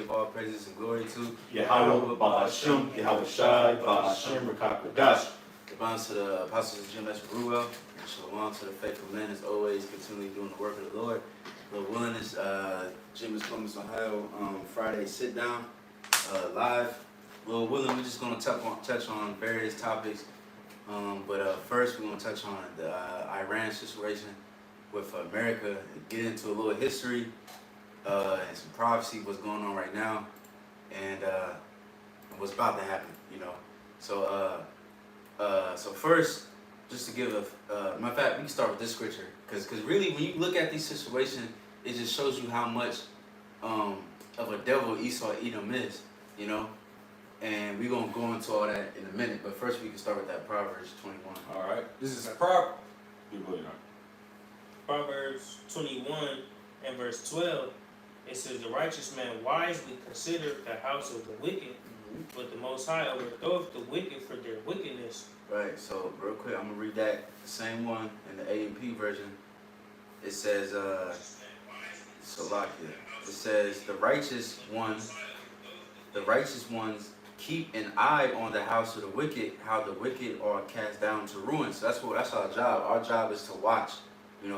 give all praises and glory to Yahweh, Ba'ashem, Yahweh Shai, Ba'ashem, Rakakadash. Shabbat to the apostles Jim Ruel, and shalom to the faithful men as always, continually doing the work of the Lord. Lord willing, is Jim is Columbus, Ohio, Friday Sitdown, live. Lord willing, we're just going to touch on various topics, but first we're going to touch on the Iran situation with America, and get into a little history and some prophecy, what's going on right now, and what's about to happen, you know. So first, just to give matter of fact, we can start with this scripture, because really when you look at these situations, it just shows you how much of a devil Esau Edom is, you know. And we're gonna go into all that in a minute, but first we can start with that Proverbs 21. All right, this is Proverbs 21 and verse 12. It says, "The righteous man wisely considered the house of the wicked, but the Most High overthroweth the wicked for their wickedness." Right, so real quick, I'm going to read that same one in the AMP version. It says, Salakia. It says, the righteous ones keep an eye on the house of the wicked, how the wicked are cast down to ruin. So that's our job. Our job is to watch,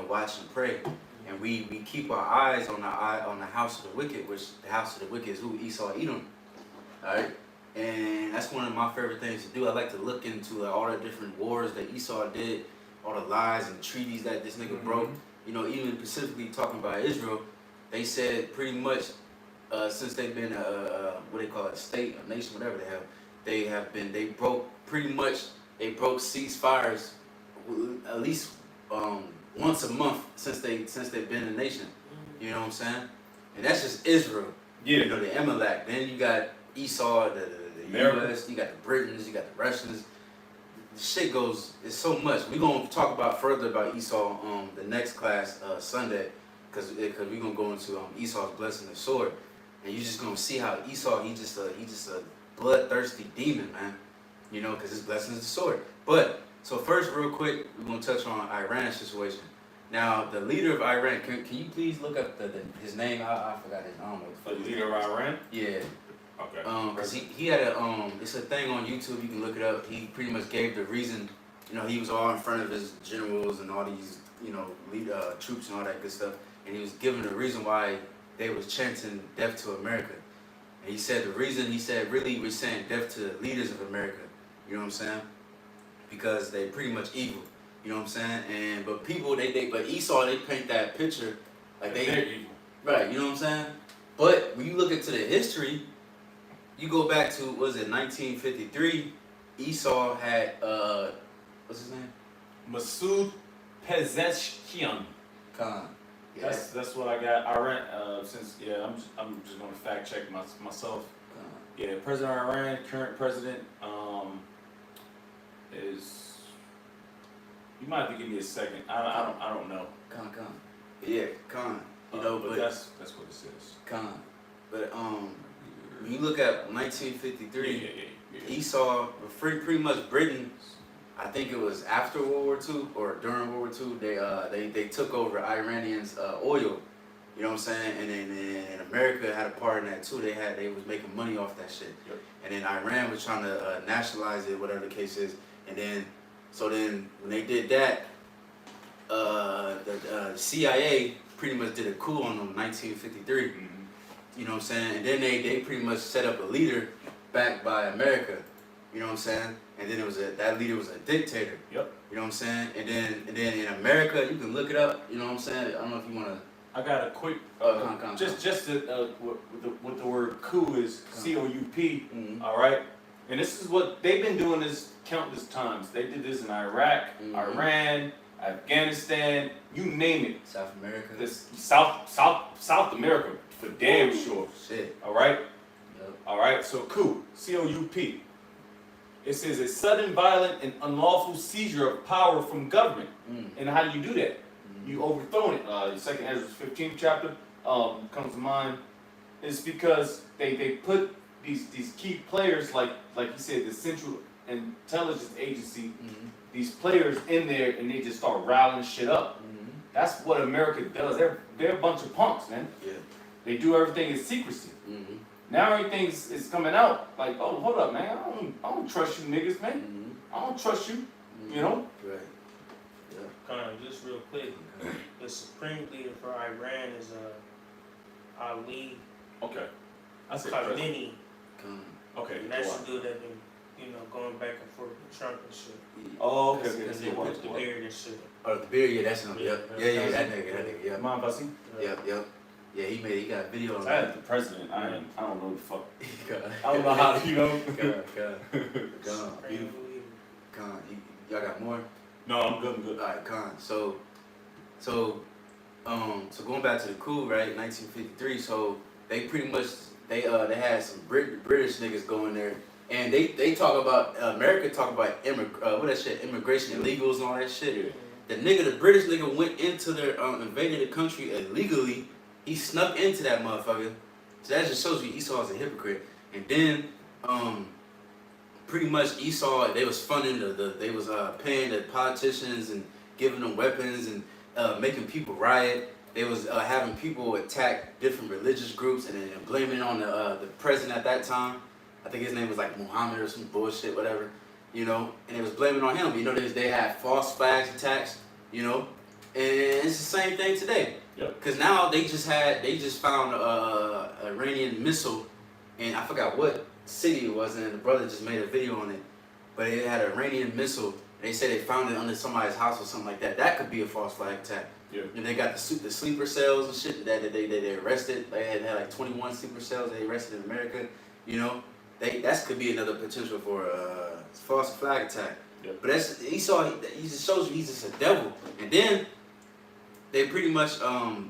watch and pray. And we keep our eyes on the house of the wicked, which the house of the wicked is who? Esau Edom. Alright? And that's one of my favorite things to do. I like to look into all the different wars that Esau did, all the lies and treaties that this nigga broke. Even specifically talking about Israel, they said pretty much since they've been what they call it, a state, a nation, whatever they broke ceasefires at least once a month since they've been a nation. You know what I'm saying? And that's just Israel. Yeah. The Amalek. Then you got Esau, the US, you got the Britons, you got the Russians. The shit it's so much. We're going to talk further about Esau the next class Sunday, because we're going to go into Esau's blessing the sword. And you're just going to see how Esau, he just a bloodthirsty demon, man. Because his blessing is the sword. But, so first, real quick, we're going to touch on Iran's situation. Now, the leader of Iran, can you please look up his name? I forgot his name. The leader of Iran? Yeah. Okay. Because he had it's a thing on YouTube, you can look it up. He pretty much gave the reason, he was all in front of his generals and all these, troops and all that good stuff. And he was giving the reason why they was chanting death to America. And he said really we're saying death to the leaders of America. You know what I'm saying? Because they pretty much evil. You know what I'm saying? But people, but Esau, they paint that picture like they're evil. Right, you know what I'm saying? But when you look into the history, you go back to, 1953, Esau had, what's his name? Masoud Pezeshkian. Khan. Yeah. That's what I got. Iran, I'm just going to fact check myself. Yeah, President of Iran, current president, is, you might have to give me a second. I don't know. Khan. Yeah, Khan. But that's what it says. Khan. But when you look at 1953, Esau, pretty much Britain, I think it was after World War II or during World War II, they took over Iranians' oil. You know what I'm saying? And then America had a part in that too. They was making money off that shit. Yep. And then Iran was trying to nationalize it, whatever the case is. And then when they did that, the CIA pretty much did a coup on them in 1953. Mm-hmm. You know what I'm saying? And then they pretty much set up a leader backed by America. You know what I'm saying? And then that leader was a dictator. Yep. You know what I'm saying? And then in America, you can look it up. You know what I'm saying? I don't know if you want to. I got a quick just what the word coup is, C-O-U-P. Mm-hmm. All right. And this is what they've been doing this countless times. They did this in Iraq, Iran, Afghanistan, you name it. South America. This South America for damn sure. Shit. All right. Yep. All right. So coup, C-O-U-P. It says a sudden, violent, and unlawful seizure of power from government. And how do you do that? You overthrow it. The second Ezra 15th chapter comes to mind. It's because they put these key players, like you said, the Central Intelligence Agency, these players in there, and they just start riling shit up. That's what America does. They're a bunch of punks, man. Yeah. They do everything in secrecy. Now everything's is coming out. Like, oh, hold up, man. I don't trust you niggas, man. Mm-hmm. I don't trust you. You know? Right. Yeah. Just real quick, the supreme leader for Iran is Ali Okay. I said Khamenei. Okay. And that's the dude that been, going back and forth with Trump and shit. Oh, okay. Because they put the beard and shit. Oh, the beard, yeah, that's him. Yep. Yeah, that nigga, yeah. Mind Bussy? Yep. Yeah, he got a video on I that. had the president. I don't know the fuck. God. I don't know how to, God. Con. Y'all got more? No, I'm good. Alright, Con. So going back to the coup, right? 1953. So they pretty much they had some British niggas going there, and they talk about America talk about immigration illegals and all that shit. The British nigga went into their invaded the country illegally. He snuck into that motherfucker. So that just shows you Esau is a hypocrite. And then pretty much Esau, they was funding they was paying the politicians and giving them weapons and making people riot. They was having people attack different religious groups and then blaming it on the president at that time. I think his name was like Muhammad or some bullshit, whatever, and they was blaming on him. They had false flags attacks, and it's the same thing today. Yep. Cause now they just found a Iranian missile, and I forgot what city it was, and the brother just made a video on it. But it had an Iranian missile. They said they found it under somebody's house or something like that. That could be a false flag attack. Yeah. And they got the sleeper cells and shit that they arrested. They had like 21 sleeper cells they arrested in America. That could be another potential for a false flag attack. Yeah. But he just shows you he's just a devil. And then they pretty much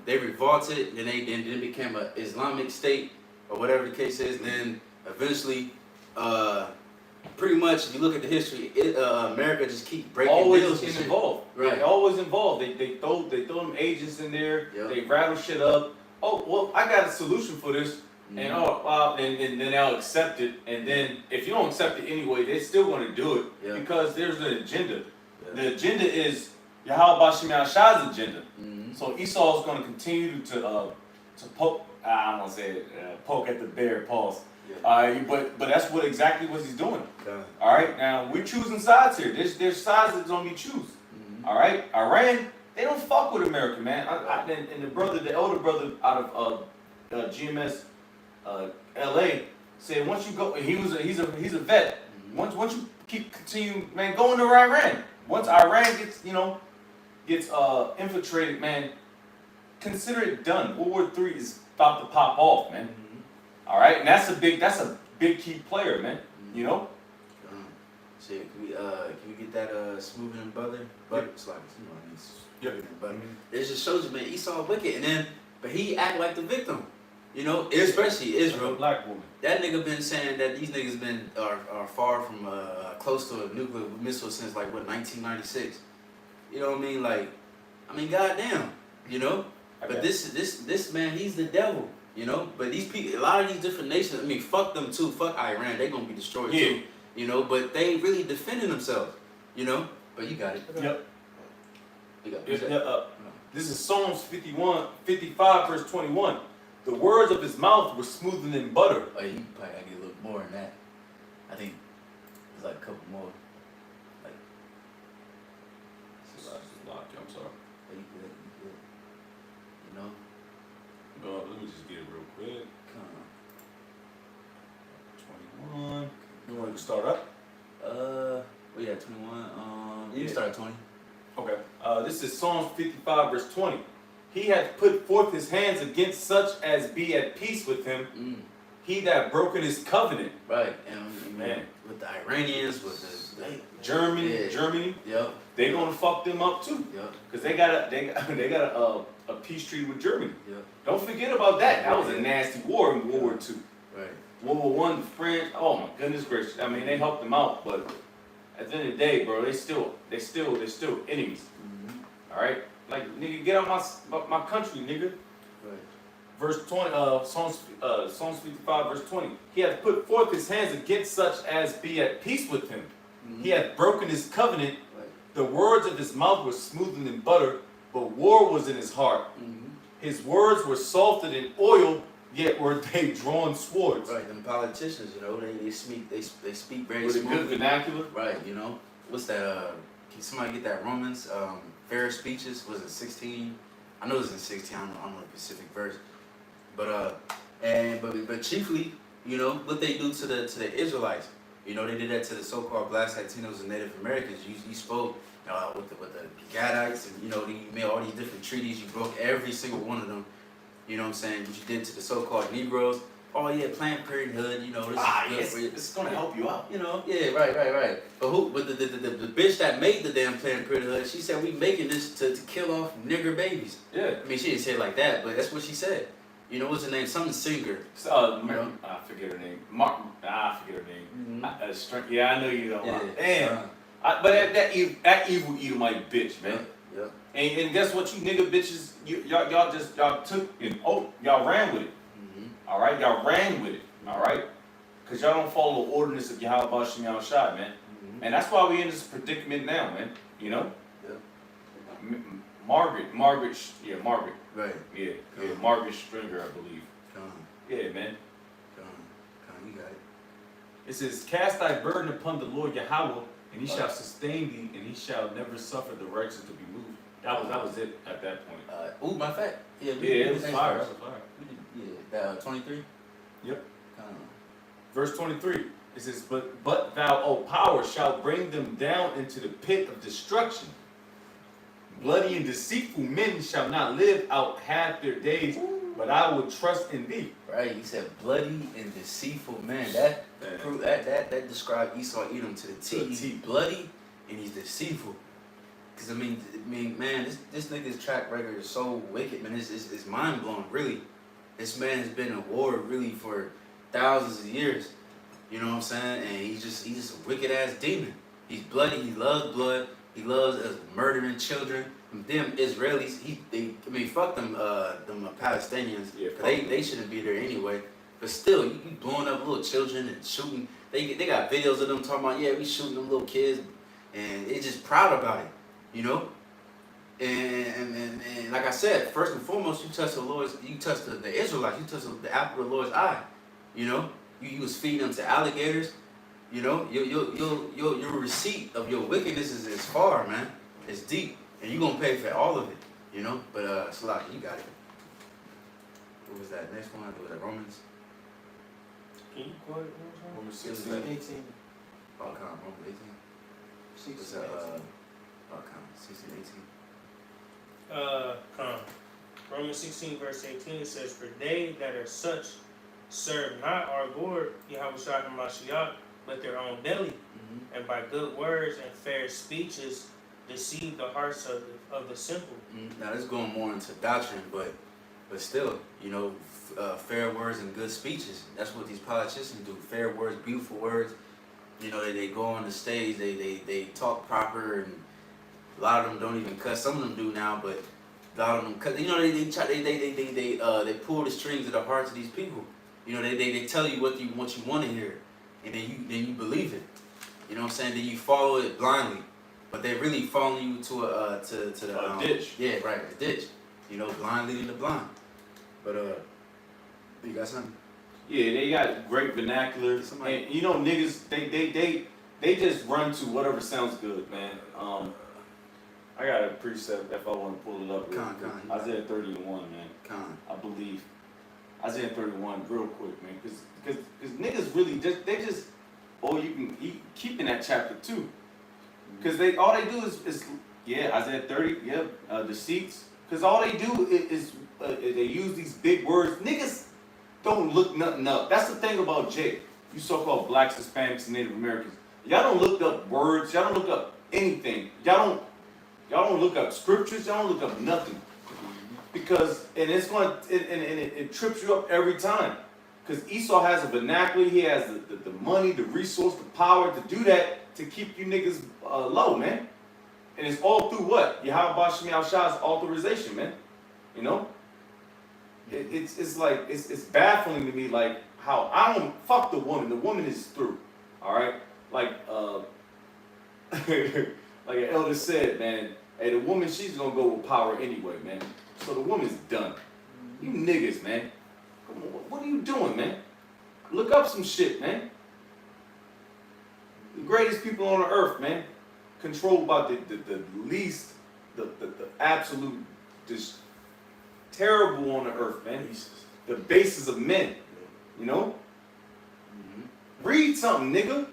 they revolted, and then became an Islamic state or whatever the case is. And then eventually, pretty much, if you look at the history, America just keep breaking deals. Always involved. Right. They always involved. They throw them agents in there. Yep. They rattle shit up. Oh well, I got a solution for this. Mm-hmm. And then they'll accept it. And then if you don't accept it anyway, they're still going to do it because there's an agenda. Yeah. The agenda is Yahweh Shemiah Shah's agenda. Mm-hmm. So Esau is going to continue to poke. I don't want to say it, poke at the bear. Pause. Yeah. But that's exactly what he's doing. Okay. All right. Now we're choosing sides here. There's sides that's gonna be choose. Mm-hmm. All right. Iran, they don't fuck with America, man. And the elder brother out of GMS, LA, said once you go, he's a vet. Mm-hmm. Once you continue, man, go into Iran. Once Iran gets infiltrated, man, consider it done. World War III is about to pop off, man. Mm-hmm. All right, and that's a big key player, man. Mm-hmm. Shit, can we get that smoothing and butter? It's like smoothing and butter. Mm-hmm. It just shows you, man, Esau wicked, but he act like the victim. Especially Israel. A black woman. That nigga been saying that these niggas are far from close to a nuclear missile since like 1996. You know what I mean? Like, goddamn. But this man, he's the devil. But these people, a lot of these different nations. Fuck them too. Fuck Iran. They gonna be destroyed too. But they really defending themselves. But you got it. Yep. You got it. This is Psalms 55 verse 21. The words of his mouth were smoother than butter. Oh, you probably gotta get a little more than that. I think there's like a couple more. Like, I'm sorry. but you good. Let me just get it real quick. Come 21. You want to start up? on. 21. You can start at 20. Okay. This is Psalms 55 verse 20. He hath put forth his hands against such as be at peace with him. Mm. He that broken his covenant. Right. And Man. with the Iranians, with the Germany. Yep. They gonna fuck them up too. Yep. Cause they got a peace treaty with Germany. Yep. Don't forget about that. That was a nasty war in World War II. Right. World War I, the French. Oh my goodness gracious! They helped them out, but at the end of the day, bro, they still enemies. Mm-hmm. All right, like nigga, get out my country, nigga. Right. Verse 20, Psalms 55, verse 20. He hath put forth his hands against such as be at peace with him. Mm-hmm. He hath broken his covenant. Right. The words of his mouth were smoother than butter, but war was in his heart. Mm-hmm. His words were salted in oil, Yeah, or they drawn swords. Right, them politicians, you know, they speak very With a good smoothly. vernacular. Right, you know. What's that? Can somebody get that Romans? Fair speeches was it 16? I know it's in 16. I don't know the specific verse, but but chiefly, you know, what they do to the Israelites. You know, they did that to the so-called blacks, Latinos, and Native Americans. You spoke with the Gadites, and you know, you made all these different treaties. You broke every single one of them. You know what I'm saying? What you did to the so-called Negroes. Oh yeah, Planned Parenthood. You know, this is good yes, for you. it's gonna help you out. You know, yeah, right. But the bitch that made the damn Planned Parenthood, she said we making this to kill off nigger babies. Yeah. I mean, she didn't say it like that, but that's what she said. You know, what's her name? Something Singer. You know? I forget her name. I forget her name. Mm-hmm. Yeah, I know you don't. Yeah. Damn. But that evil Edomite bitch, man. Yeah. And guess what, you nigga bitches, y'all took and y'all ran with it. Mm-hmm. All right, y'all ran with it. All right, cause y'all don't follow the ordinance of Yahweh Shem Yahweh Shai, man. Mm-hmm. And that's why we in this predicament now, man. You know. Yeah. Margaret. Right. Yeah, Margaret Stringer, I believe. Come on. Yeah, man. Come on, you got it. It says, "Cast thy burden upon the Lord Yahweh, and He shall sustain thee, and He shall never suffer the righteous to be moved." That was it at that point. My fact. Yeah, It was fire. It was fire. We did, yeah, 23. Yep. Come on. Verse 23. It says, "But thou, O power, shalt bring them down into the pit of destruction. Bloody and deceitful men shall not live out half their days, but I will trust in thee." Right, he said bloody and deceitful man. That described Esau Edom to the T. He's bloody and he's deceitful. Cause I mean, man, this nigga's track record is so wicked, man. It's mind blowing, really. This man has been in war really for thousands of years. You know what I'm saying? And he's just a wicked ass demon. He's bloody. He loves blood. He loves murdering children. Them Israelis, fuck them Palestinians. Yeah, They shouldn't be there anyway. But still, you blowing up little children and shooting. They got videos of them talking about, yeah, we shooting them little kids, and they're just proud about it, you know. And like I said, first and foremost, you touch the Israelites, you touch the apple of the Lord's eye, you know. You was feeding them to alligators, you know. Your receipt of your wickedness is far, man. It's deep, and you gonna pay for all of it, you know. But Salaki, you got it. What was that next one? Was that Romans? Can you quote it? Romans It was 16. 18. Romans 18. 16, 16, 18. Romans 16 verse 18, it says, "For they that are such serve not our Lord Yahweh Shai HaMashiach, but their own belly, Mm-hmm. and by good words and fair speeches deceive the hearts of the simple." Now this is going more into doctrine, but still, you know, fair words and good speeches. That's what these politicians do. Fair words, beautiful words. You know, they go on the stage, they talk proper, and a lot of them don't even cuss. Some of them do now, but a lot of them cuss. You know, they pull the strings of the hearts of these people. You know, they tell you what you want to hear, and then you believe it. You know what I'm saying? Then you follow it blindly, but they're really following you to the ditch. Yeah, right, a ditch. You know, blind leading the blind. But you got something? Yeah, they got great vernacular, and you know niggas, they just run to whatever sounds good, man. I got a precept if I want to pull it up. Real quick. Isaiah 31, man. I believe Isaiah 31 real quick, man, because niggas really just you keep in that chapter too, because all they do is Isaiah 30, deceits, because all they do is they use these big words. Niggas don't look nothing up. That's the thing about Jake. You so-called blacks, Hispanics, and Native Americans. Y'all don't look up words. Y'all don't look up anything. Y'all don't look up scriptures. Y'all don't look up nothing. Because it trips you up every time. Because Esau has a vernacular. He has the money, the resource, the power to do that, to keep you niggas low, man. And it's all through what? Yahweh Shem Yahweh Shai's authorization, man. You know? It's like it's baffling to me, like how I don't fuck the woman. The woman is through. Alright? Like like an elder said, man, hey, the woman, she's gonna go with power anyway, man. So the woman's done. You niggas, man. Come on, what are you doing, man? Look up some shit, man. The greatest people on the earth, man. Controlled by the least, the absolute, just terrible on the earth, man. The bases of men, you know? Read something, nigga.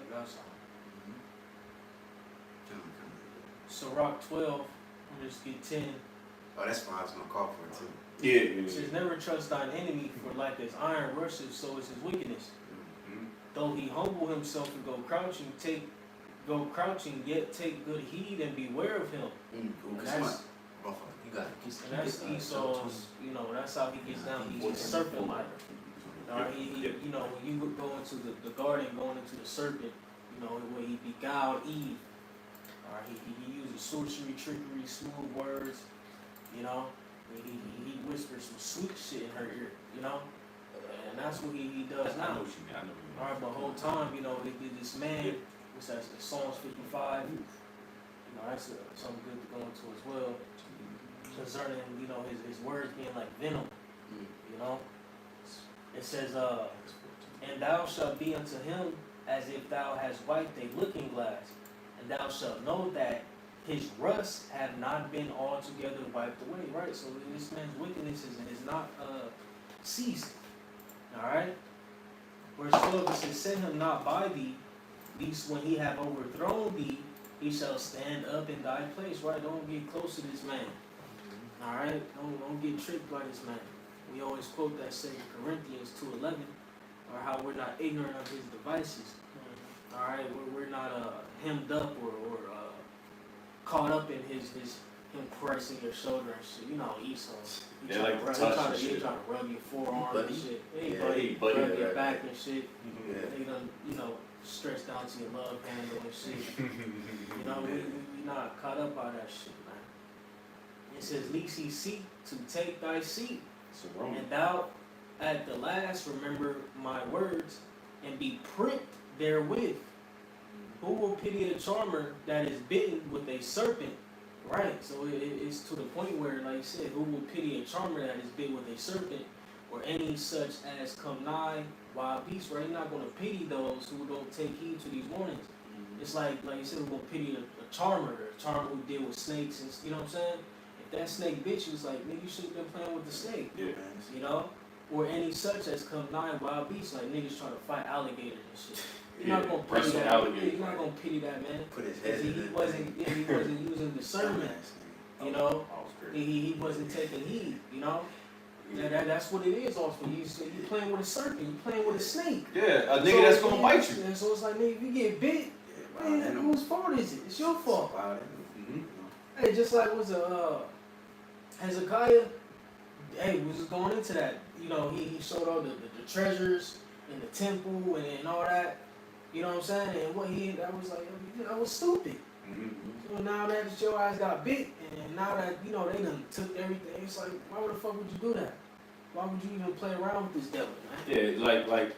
So Rock 12, I'm just get 10. Oh, that's why I was gonna call for it too. Yeah. It says, never trust thine enemy, for like as iron rushes, so is his wickedness. Though he humble himself and go crouching, yet take good heed and beware of him. And that's Esau's, you know, that's how he gets down. He's a serpent-like. Alright, you know, when you go into the garden, going into the serpent, you know, where he beguiled Eve. Alright, he uses sorcery, trickery, smooth words, you know. He whispers some sweet shit in her ear, you know. And that's what he does now. I know what you mean. I know what you mean. Alright, but the whole time, you know, this man, which that's the Psalms 55, you know, that's something good to go into as well. Concerning, you know, his words being like venom, you know. It says, and thou shalt be unto him as if thou hast wiped a looking glass, and thou shalt know that his rust have not been altogether wiped away, right? So this man's wickedness is not ceased, all right? Verse 12, it says, set him not by thee, lest when he have overthrown thee, he shall stand up in thy place, right? Don't get close to this man, all right? Don't get tricked by this man. We always quote that 2 Corinthians 2:11, or how we're not ignorant of his devices. All right, we're not hemmed up or caught up in him pressing your shoulder and shit. You know, Esau. He trying to rub your forearm and shit. Hey, buddy, rub your back and shit. They done, you know, stretch down to your love handle and shit. You know, we not caught up by that shit, man. It says, lest he seek to take thy seat. And thou at the last remember my words and be pricked therewith. Who will pity a charmer that is bitten with a serpent? Right, so it's to the point where, like I said, who will pity a charmer that is bitten with a serpent, or any such as come nigh wild beasts? Right, you're not going to pity those who don't take heed to these warnings. It's like you said, we're going to pity a charmer who deal with snakes, and you know what I'm saying? That snake bitch, you was like, nigga, you should have been playing with the snake. Yeah. You know? Or any such as come nigh wild beasts, like niggas trying to fight alligators and shit. You're not gonna pity that. You're not gonna pity that man. Put his head in he wasn't using discernment. You know? He wasn't taking heed, you know? That's what it is also. You playing with a serpent, you playing with a snake. Yeah, a nigga that's gonna bite you. And so it's like, nigga, if you get bit, man, whose fault is it? It's your fault. Hey, just like was Hezekiah, hey, was just going into that. You know, he showed all the treasures in the temple and all that. You know what I'm saying? And what that was like, that was stupid. So now that your eyes got bit, and now that, you know, they done took everything, it's like, why the fuck would you do that? Why would you even play around with this devil, man? Yeah,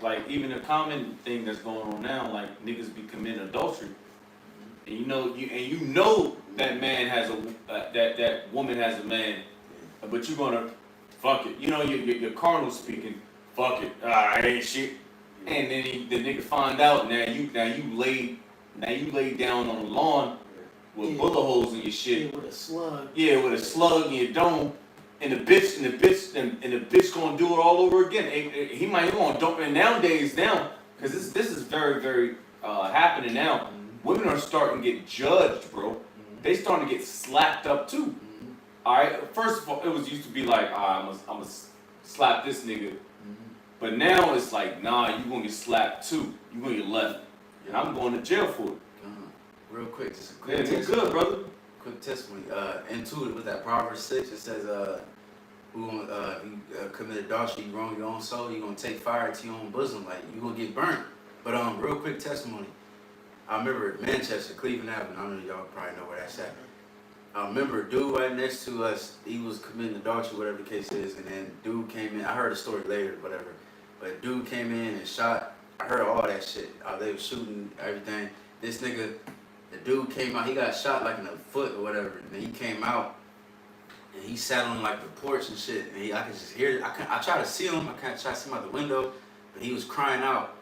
like even a common thing that's going on now, like niggas be committing adultery. And you know that man has that woman has a man, but you're gonna fuck it. You know your carnal speaking, fuck it. I ain't shit. And then the nigga find out now you lay down on the lawn with bullet holes in your shit. Yeah, with a slug. Yeah, with a slug in your dome. And the bitch gonna do it all over again. He might even dump it nowadays because this is very, very happening now. Women are starting to get judged, bro. They starting to get slapped up too. All right. First of all, it used to be like, I'm gonna slap this nigga, but now it's like, nah, you gonna get slapped too. You gonna get left, and I'm going to jail for it. Real quick, just a quick. Yeah, you good, brother. Quick testimony. Into it with that Proverbs 6, it says, you commit adultery, you wrong your own soul, you're gonna take fire to your own bosom, like you gonna get burnt. But real quick testimony. I remember Manchester, Cleveland Avenue. I don't know, y'all probably know where that's at. I remember a dude right next to us, he was committing adultery, whatever the case is, and then dude came in. I heard the story later, whatever. But dude came in and shot. I heard all that shit. They were shooting everything. This nigga, the dude came out, he got shot like in the foot or whatever. And then he came out and he sat on like the porch and shit, and I could just hear it. I tried to see him. I tried to see him out the window, but he was crying out,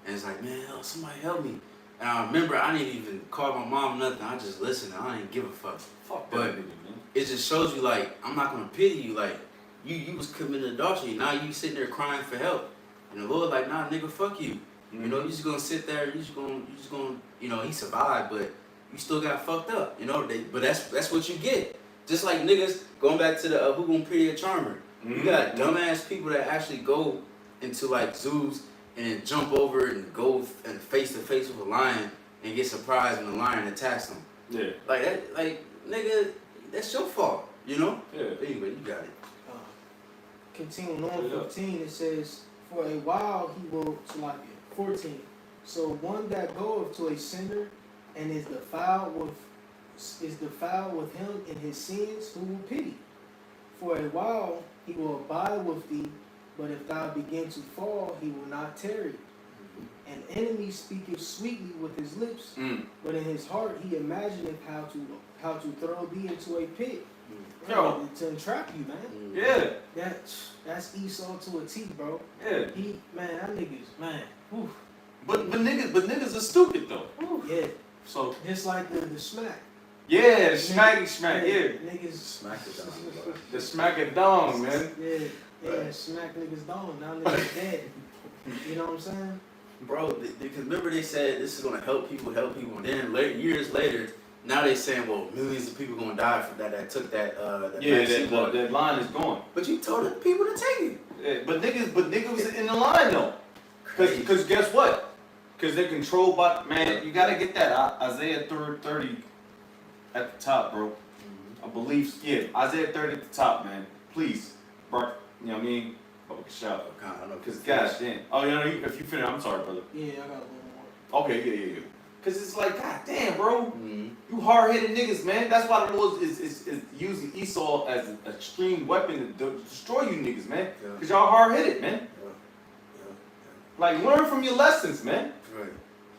and it's like, man, somebody help me. And I remember I didn't even call my mom nothing. I just listened. I didn't give a fuck. Fuck But that nigga, man. it just shows you like I'm not gonna pity you. Like you was committing adultery. Now you sitting there crying for help, and the Lord like, nah, nigga, fuck you. You know, you just gonna sit there. You just gonna, you know, he survived, but you still got fucked up. You know, but that's what you get. Just like niggas going back to the who gonna pity a charmer. You got dumbass people that actually go into like zoos and then jump over and go and face to face with a lion and get surprised when the lion attacks them. Yeah. Like that, like nigga, that's your fault. You know. Yeah. But anyway, you got it. Continuing on 15, it says, for a while he will, so like 14. So one that goeth to a sinner and is defiled with him in his sins, who will pity? For a while he will abide with thee, but if thou begin to fall, he will not tarry. An enemy speaketh sweetly with his lips, but in his heart he imagineth how to throw thee into a pit. Yo. To entrap you, man. Yeah. That's Esau to a T, bro. Yeah. That niggas, man. Oof. But niggas are stupid though. Ooh, yeah. So just like the smack. yeah, the smacky smack, yeah. Niggas Smack the dong. The smack a dong, man. Yeah, smack niggas dong. Now niggas dead. You know what I'm saying? Bro, because remember they said this is gonna help people, and then years later, now they saying, well, millions of people gonna die for that took that vaccine. That line is gone. But you told the people to take it. Yeah, but niggas was in the line though. Cause guess what? Cause they're controlled by, man, you gotta get that Isaiah 30 at the top, bro. I believe, yeah, Isaiah 30 at the top, man. Please, bro, you know what I mean? Shout out. I know. Cause gosh damn. Oh, you know, if you finish, I'm sorry, brother. Yeah, I got one more. Okay, yeah. Cause it's like, god damn, bro. You hard-headed niggas, man. That's why the Lord is using Esau as an extreme weapon to destroy you niggas, man. Yeah. Cause y'all hard-headed, man. Yeah. Like, learn from your lessons, man. Right.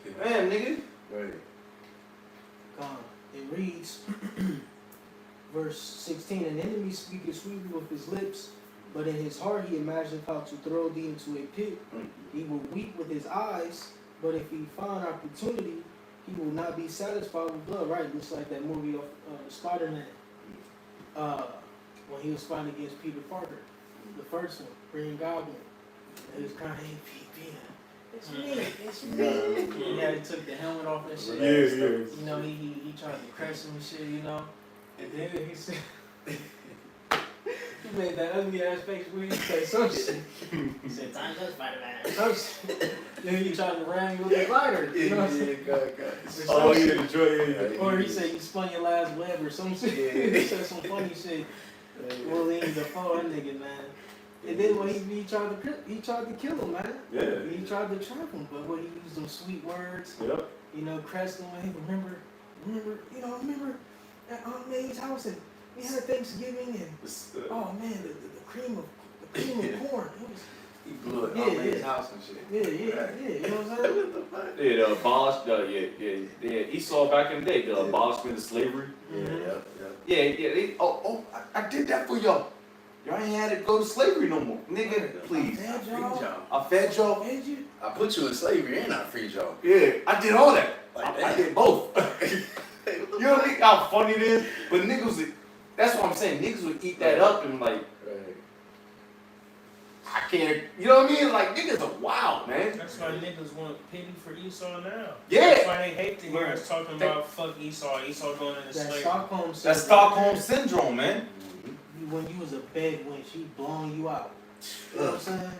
Yeah. Man, nigga. Right. It reads, verse 16, an enemy speaketh sweetly with his lips, but in his heart he imagineth how to throw thee into a pit. He will weep with his eyes, but if he find opportunity, he will not be satisfied with blood. Right, just like that movie of Spider-Man, when he was fighting against Peter Parker, the first one, Green Goblin. He was crying, hey, Peter, it's me. Yeah, he took the helmet off and shit. Yeah. You know, he tried to crush him and shit, you know. And then he said, he made that ugly ass face where he said some shit. He said, "Time's up, Spider-Man." Some shit. Then he tried to ram you with a lighter. You know what I'm saying? Oh, yeah, the Or he said, you spun your last web or some shit. He said some funny shit. William Dafoe, that nigga, man. And then when he tried to kill him, man. Yeah. He tried to trap him, but when he used them sweet words, Yep. you know, crest him, hey, remember at Aunt May's house and we had Thanksgiving and oh man, the cream of corn. It was, He blew it Yeah, out of his yeah. house and shit. yeah. You know what I'm saying? Yeah, the abolished, yeah. Esau back in the day, the abolishment of slavery. Yeah. I did that for y'all. Y'all ain't had to go to slavery no more. Nigga, please. I fed y'all. I fed y'all. Fed you? I put you in slavery and I freed y'all. Yeah, I did all that. Like I that. did both. You know how funny it is? But niggas, that's what I'm saying. Niggas would eat that up and like, Right. I can't, you know what I mean? Like, niggas are wild, man. That's why niggas want pity for Esau now. Yeah. That's why they hate to hear us talking about fuck Esau going into That slavery. Stockholm syndrome. That's Stockholm syndrome, man. When you was a bed wench, he blowing you out. You know what I'm saying?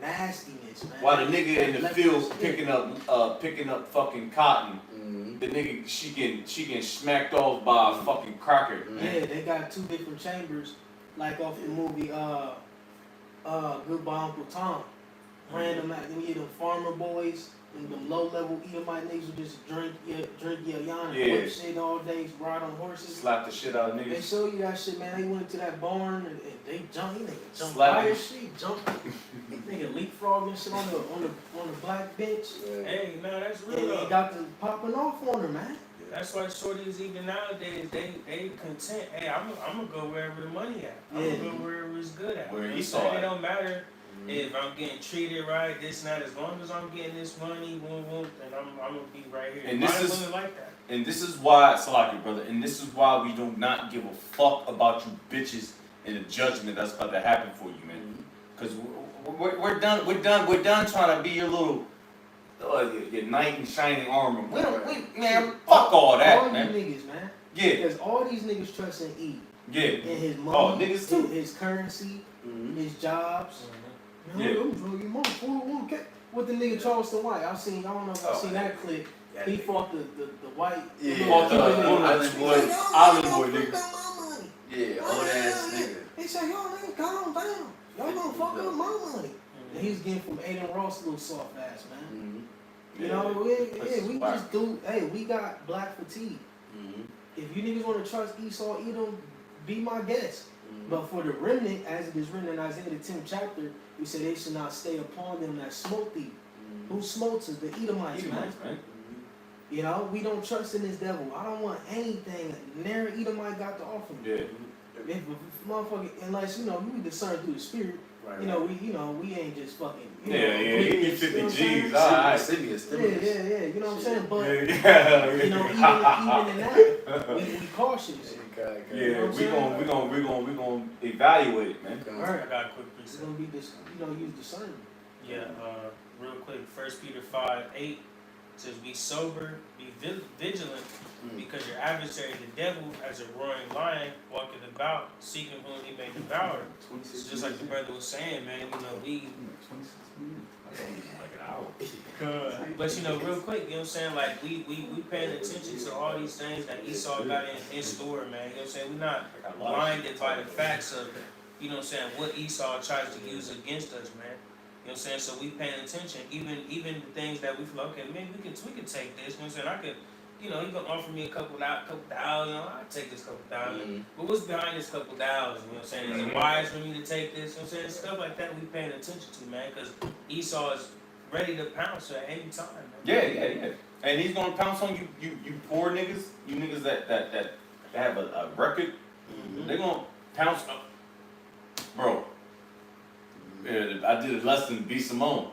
Nastiness, man. While the nigga in the fields picking up fucking cotton, Mm-hmm. the nigga she getting smacked off by a fucking cracker. Yeah, they got two different chambers, like off the movie Goodbye Uncle Tom. Random out them, them farmer boys and them low level Edomite niggas who just drink your yarn and whip shit all day, ride on horses. Slap the shit out of They niggas. show you that shit, man. They went to that barn and they jumped. Jump Slap higher him. shit, jump. Nigga leapfrogging shit on the black bench. Hey, no, that's real And they though. got the popping off on her, man. That's why shorties even nowadays they content. Hey, I'm gonna go wherever the money at. I'm gonna go wherever it's good at. Where You know he what saw I'm saying? it. It don't matter if I'm getting treated right, this and that. As long as I'm getting this money, boom, boom, then I'm gonna be right here. And A lot this of is- women like that. And this is why, Salaki, brother, and this is why we do not give a fuck about you bitches and the judgment that's about to happen for you, man. Because we're done trying to be your little, your knight in shining armor. Man, fuck all that, all man. you niggas, man. Yeah, Because all these niggas trust in E. yeah. In his Oh, money, niggas too. his currency, his jobs. Yeah. Man, I'm drunk your mother, 401k. What the nigga Charleston White? I don't know if I've seen that clip. He fought the white. Yeah, you know, Fought the Cuban nigga. Island He boy. said, "Y'all Island ain't boy gonna nigga. fuck up my money." Yeah, old ass nigga. He said, y'all ain't calm down. Y'all gonna fuck up my money. And he's getting from Aiden Ross little soft ass, man. You know, we just do, hey, we got black fatigue. If you niggas want to trust Esau, Edom, be my guest. But for the remnant, as it is written in Isaiah the 10th chapter, we say they should not stay upon them that smote thee. Who smotes us? The Edomites, man. You know, we don't trust in this devil. I don't want anything near Edomite got to offer me. Yeah. If motherfucker, unless we discern through the spirit. Right. We ain't just fucking. Yeah, he need 50 G's. All Alright. Send me a Yeah, stimulus. you know what I'm saying? But Yeah. you know, even in that, we cautious. Yeah, we gonna evaluate it, man. I got a quick It's precept. gonna be this, use discernment. Yeah, real quick, 1 Peter 5:8 says, be sober, be vigilant, because your adversary, the devil, as a roaring lion, walketh about, seeking whom he may devour. It's just like the brother was saying, man, we... But real quick, you know what I'm saying? Like, we paying attention to all these things that Esau got in store, man. You know what I'm saying? We're not blinded by the facts of, you know what I'm saying, what Esau tries to use against us, man. You know what I'm saying? So we paying attention, even the things that we feel, okay, maybe we can take this, you know what I'm saying? I could, he gonna offer me a couple thousand, I'll take this couple thousand. But what's behind this couple thousand, you know what I'm saying? Is it wise for me to take this, you know what I'm saying? Stuff like that we paying attention to, man, because Esau is ready to pounce at any time, man. Yeah. And he's gonna pounce on you poor niggas, you niggas that have a record. They're gonna pounce up. Bro, I did a lesson in B. Simone.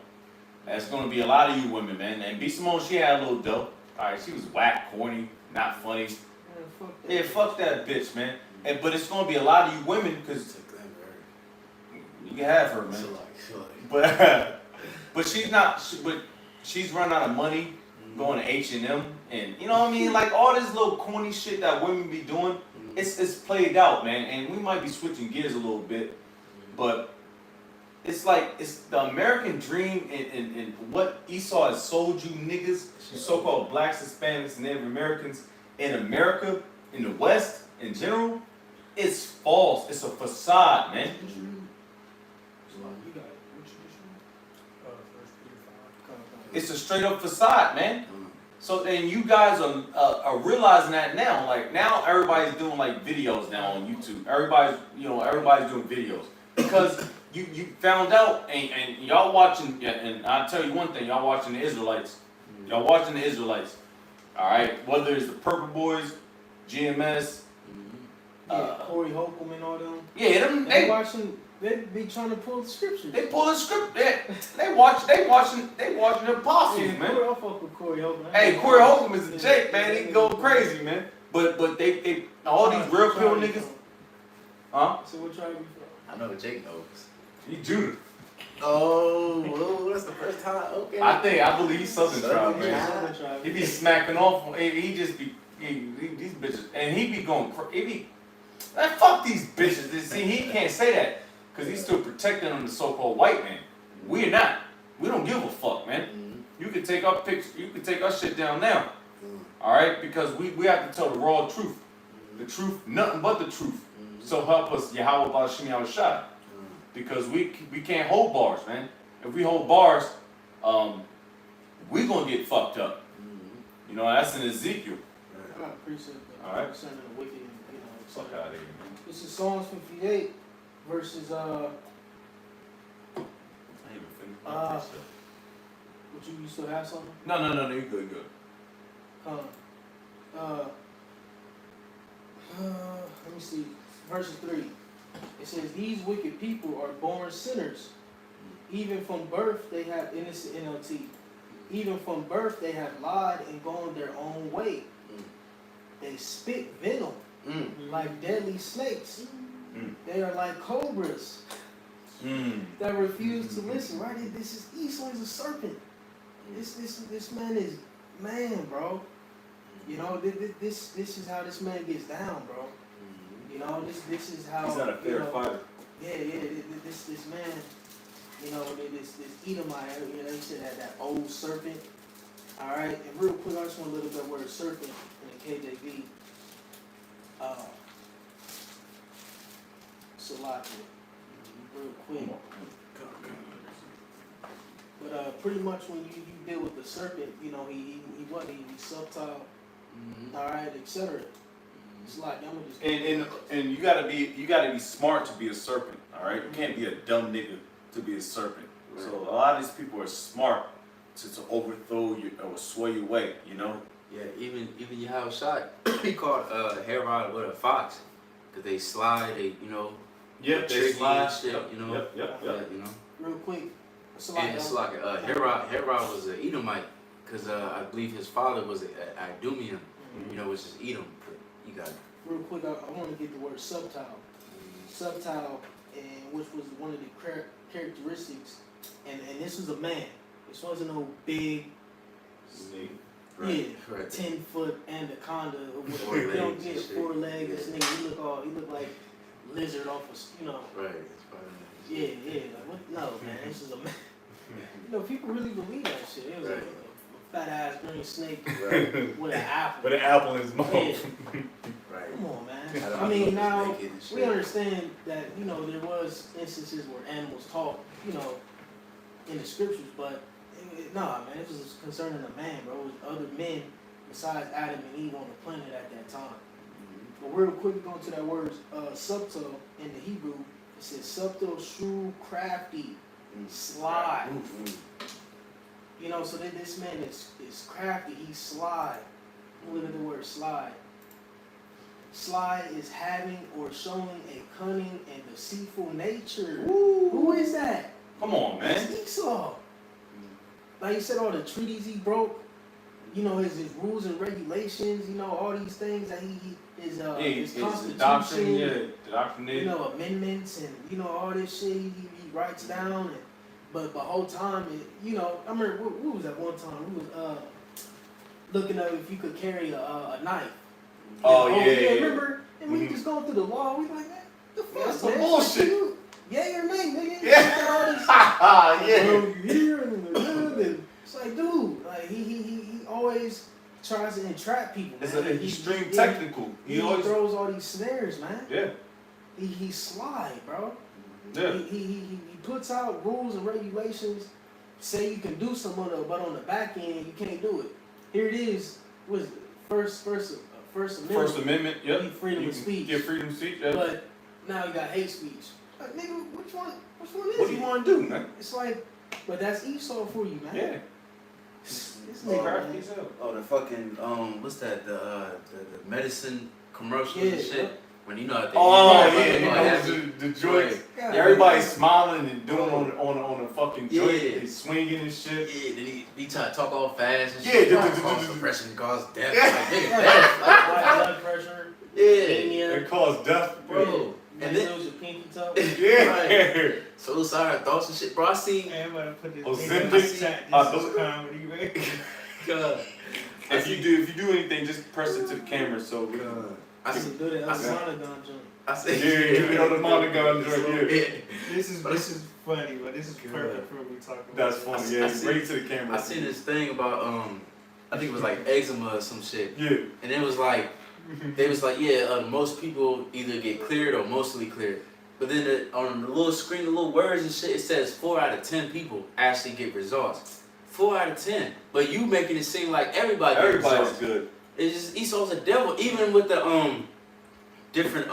That's gonna be a lot of you women, man. And B. Simone, she had a little dope. Alright, she was whack, corny, not funny. Yeah, fuck that bitch, man. But it's gonna be a lot of you women, cause you can have her, man. But she's not. But she's run out of money going to H&M, and you know what I mean. Like all this little corny shit that women be doing, it's played out, man. And we might be switching gears a little bit, but it's like it's the American dream and what Esau has sold you niggas, you so-called blacks, Hispanics, and Native Americans in America, in the West in general. It's false. It's a facade, man. It's a straight up facade, man. So then you guys are realizing that now. Like now everybody's doing like videos now on YouTube. Everybody's doing videos because you found out and y'all watching. And I'll tell you one thing, y'all watching the Israelites. Y'all watching the Israelites. All right, whether it's the Purple Boys, GMS, Corey Holcomb and all them. Yeah, they watching. They be trying to pull the scriptures. They pull the script. They watching the apostles, yeah, man. I fuck with Corey Holcomb. Hey, Corey Holcomb is a Jake, man. He can go crazy, man. But they all these real pure niggas. Huh? So what tribe you from? I know what Jake knows. He Judah. Oh, that's the first time. Okay. I believe he's Southern tribe, man. Southern tribe. He be smacking off. He just be these bitches, and he be going. Man, fuck these bitches. See, he can't say that because he's still protecting them, the so-called white man. We're not. We don't give a fuck, man. You can take our picture. You can take our shit down now. All right, because we have to tell the raw truth. The truth, nothing but the truth. So help us, Yahweh B'Ashim Yahushua. Because we can't hold bars, man. If we hold bars, we gonna get fucked up. You know, that's in Ezekiel. I got a precept All right. concerning the wicked, Fuck out of here, man. This is Psalms 58 verses I ain't even finished my precept. what you still have something? No, you good. let me see, verse 3. It says, these wicked people are born sinners. Even from birth they have, and this is NLT, even from birth they have lied and gone their own way. They spit venom like deadly snakes. They are like cobras that refuse to listen. Right? This is Esau is a serpent. This man is bro. You know, this is how this man gets down, bro. You know, this is how He's not a fair fighter. Yeah, this man, you know, this Edomite, you know, he said that old serpent. All right, and real quick, I just want to look up that word serpent in the KJV. Salakia, real quick. But pretty much when you deal with the serpent, you know, he's subtle, all right, etc. It's like I'm gonna just And you gotta be smart to be a serpent. All right, you can't be a dumb nigga to be a serpent. Right. So a lot of these people are smart to overthrow you or sway your way. You know. Yeah, even you have a shot. He called Herod with a fox, cause they slide, they Yep, they tricky slide. and shit, Yep, you know. Yep. Yeah, you know. real quick. And it's like Herod was an Edomite, cause I believe his father was an Idumean, which is Edom. But you got it. Real quick, I want to get the word subtile. Subtile, and which was one of the characteristics, and this was a man. This wasn't no big, Snake. Right. 10-foot anaconda or Four whatever. You don't legs and get shit. 4 legs. This nigga, he look like lizard off of, Right. It's probably Yeah. Like, what? No, man, this is a man. People really believe that shit. It was Right. a fat ass green snake Right. with an apple. With an apple in his mouth. Yeah. Right. Come on, man. I don't I mean, know now if it's naked and we shit. understand that there was instances where animals talk, in the scriptures, but nah, man, it was concerning a man, bro. It was other men besides Adam and Eve on the planet at that time. But real quick, going to that word subtle in the Hebrew, it says subtle, shrewd, crafty, sly. So this man is crafty. He's sly. Look at the word sly. Sly is having or showing a cunning and deceitful nature. Who is that? Come on, man. It's Esau. Like you said, all the treaties he broke, his rules and regulations, all these things that his constitution, the doctrine. amendments and all this shit he writes down. But the whole time, I remember what was that one time we was looking up if you could carry a knife. Oh yeah. Remember? And we just going through the law. We like, man, the fuck, That's some man? bullshit. Yay or nay, nigga? Yeah. All this, Yeah. you here and it's like, dude, like he always tries to entrap people. It's Man. an extreme technical. He always throws all these snares, man. Yeah. He's sly, bro. Yeah. He puts out rules and regulations. Say you can do some of it, but on the back end you can't do it. Here it is. What is it? First Amendment. First Amendment. Yep. You freedom of speech. Get freedom of speech. Yep. But now you got hate speech. Like, nigga, which one is What do you it? want to do, man? It's like, but that's Esau for you, man. Yeah. This Oh, nigga, crafty man. as hell. Oh, the fucking what's that? The medicine commercials and shit. Yeah. When at the Oh end, yeah, like, the joints. Yeah. Everybody's smiling and doing on a fucking joint, Yeah. and swinging and shit. Yeah, then he try to talk all fast and Yeah, shit. yeah, Cause suppression, cause death. Yeah. Like, nigga, Yeah. death. High blood pressure, Yeah, anemia, It caused death, bro. And then lose your pinky toe. Yeah. suicidal thoughts and shit, bro. I seen. Man, I'm about to put this Ozempic, nigga on the chat. This is those- comedy, man. God. If you do anything, just press it to the camera so we can. I I see. do that. I That's see. a Monogon joint. I see. Yeah, you know the Monogon joint. Yeah. This is funny, but this is perfect for what we talking about. That's funny. Yeah, I see- bring it to the camera. I seen this thing about I think it was like eczema or some shit, Yeah. and it was like they was like most people either get cleared or mostly cleared, but then on the little screen, the little words and shit, it says 4 out of 10 people actually get results. 4 out of 10, but you making it seem like everybody gets Everybody's results. good. It's just Esau's a devil, even with the different